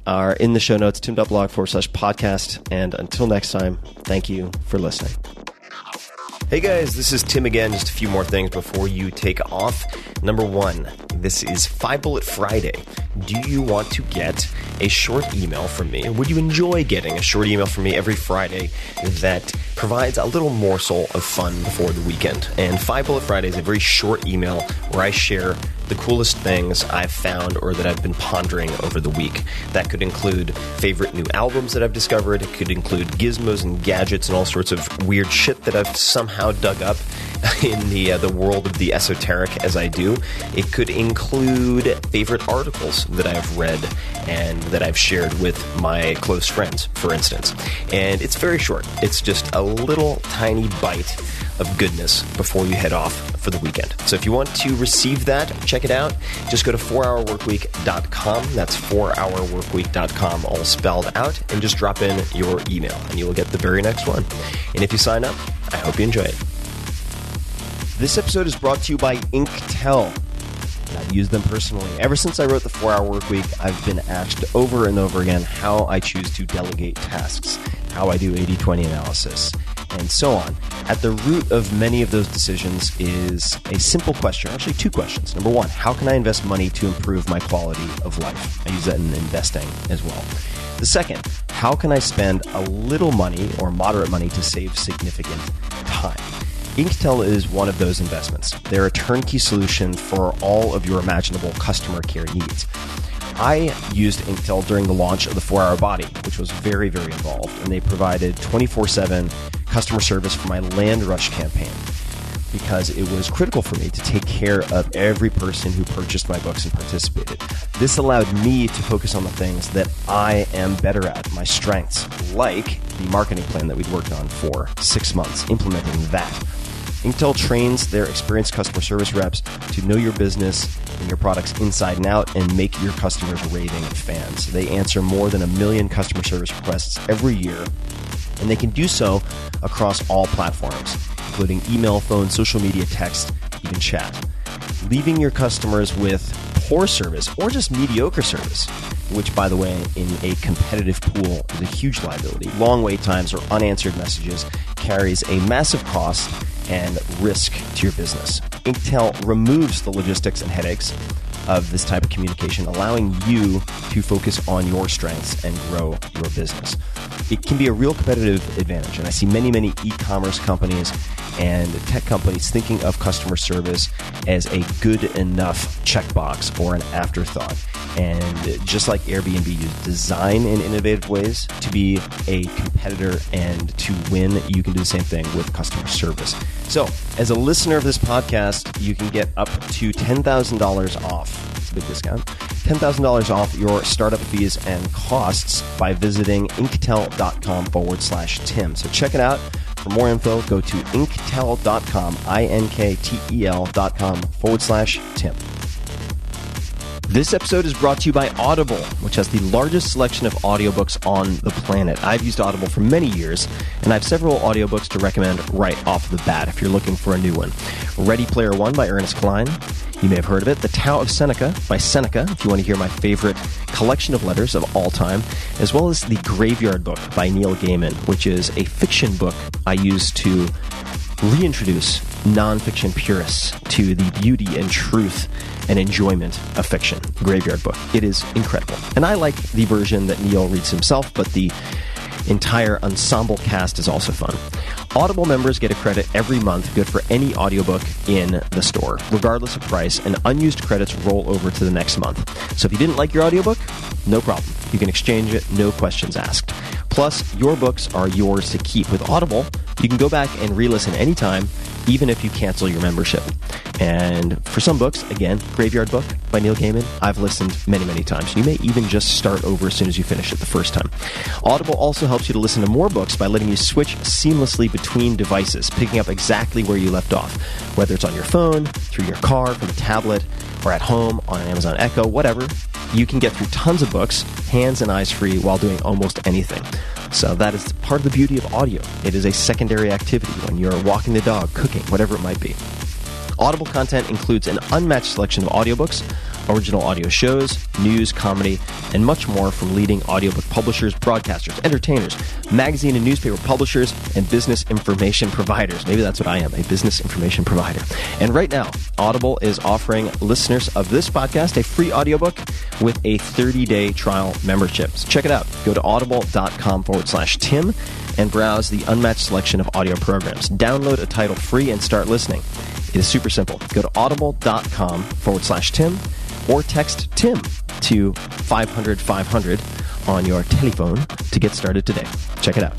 are in the show notes, tim.blog/podcast. And until next time, thank you for listening. Hey guys, this is Tim again. Just a few more things before you take off. Number 1, this is 5 Bullet Friday. Do you want to get a short email from me? Would you enjoy getting a short email from me every Friday that provides a little morsel of fun before the weekend? And 5 Bullet Friday is a very short email where I share the coolest things I've found or that I've been pondering over the week. That could include favorite new albums that I've discovered. It could include gizmos and gadgets and all sorts of weird shit that I've somehow dug up in the world of the esoteric as I do. It could include favorite articles that I've read and that I've shared with my close friends, for instance. And it's very short. It's just a little tiny bite of goodness before you head off for the weekend. So if you want to receive that, check it out. Just go to 4hourworkweek.com. That's 4hourworkweek.com, all spelled out, and just drop in your email, and you will get the very next one. And if you sign up, I hope you enjoy it. This episode is brought to you by Inktel. I've used them personally. Ever since I wrote the 4-Hour Workweek, I've been asked over and over again how I choose to delegate tasks, how I do 80-20 analysis, and so on. At the root of many of those decisions is a simple question, actually two questions. Number one, how can I invest money to improve my quality of life? I use that in investing as well. The second, how can I spend a little money or moderate money to save significant time? Inktel is one of those investments. They're a turnkey solution for all of your imaginable customer care needs. I used Inktel during the launch of the 4-Hour Body, which was very, very involved, and they provided 24/7 customer service for my Land Rush campaign because it was critical for me to take care of every person who purchased my books and participated. This allowed me to focus on the things that I am better at, my strengths, like the marketing plan that we'd worked on for 6 months, implementing that. Inktel trains their experienced customer service reps to know your business and your products inside and out and make your customers raving fans. They answer more than 1 million customer service requests every year, and they can do so across all platforms, including email, phone, social media, text, even chat. Leaving your customers with poor service or just mediocre service, which, by the way, in a competitive pool is a huge liability. Long wait times or unanswered messages carries a massive cost and risk to your business. Inktel removes the logistics and headaches of this type of communication, allowing you to focus on your strengths and grow your business. It can be a real competitive advantage, and I see many, many e-commerce companies and tech companies thinking of customer service as a good enough checkbox or an afterthought. And just like Airbnb used design in innovative ways to be a competitor and to win, you can do the same thing with customer service. So, as a listener of this podcast, you can get up to $10,000 off. It's a big discount. $10,000 off your startup fees and costs by visiting inktel.com/Tim. So check it out. For more info, go to inktel.com, inktel.com/Tim. This episode is brought to you by Audible, which has the largest selection of audiobooks on the planet. I've used Audible for many years, and I have several audiobooks to recommend right off the bat if you're looking for a new one. Ready Player One by Ernest Cline. You may have heard of it. The Tao of Seneca by Seneca, if you want to hear my favorite collection of letters of all time, as well as The Graveyard Book by Neil Gaiman, which is a fiction book I use to reintroduce nonfiction purists to the beauty and truth and enjoyment of fiction. Graveyard Book. It is incredible. And I like the version that Neil reads himself, but the entire ensemble cast is also fun. Audible members get a credit every month, good for any audiobook in the store, regardless of price, and unused credits roll over to the next month. So if you didn't like your audiobook, no problem. You can exchange it, no questions asked. Plus, your books are yours to keep. With Audible, you can go back and re-listen anytime, even if you cancel your membership. And for some books, again, Graveyard Book by Neil Gaiman, I've listened many, many times. You may even just start over as soon as you finish it the first time. Audible also helps you to listen to more books by letting you switch seamlessly between devices, picking up exactly where you left off, whether it's on your phone, through your car, from a tablet, or at home on an Amazon Echo, whatever. You can get through tons of books, hands and eyes free, while doing almost anything. So that is part of the beauty of audio. It is a secondary activity when you're walking the dog, cooking, whatever it might be. Audible content includes an unmatched selection of audiobooks, original audio shows, news, comedy, and much more from leading audiobook publishers, broadcasters, entertainers, magazine and newspaper publishers, and business information providers. Maybe that's what I am, a business information provider. And right now, Audible is offering listeners of this podcast a free audiobook with a 30-day trial membership. So check it out. Go to audible.com/Tim and browse the unmatched selection of audio programs. Download a title free and start listening. It is super simple. Go to audible.com/Tim or text Tim to 500 500 on your telephone to get started today. Check it out.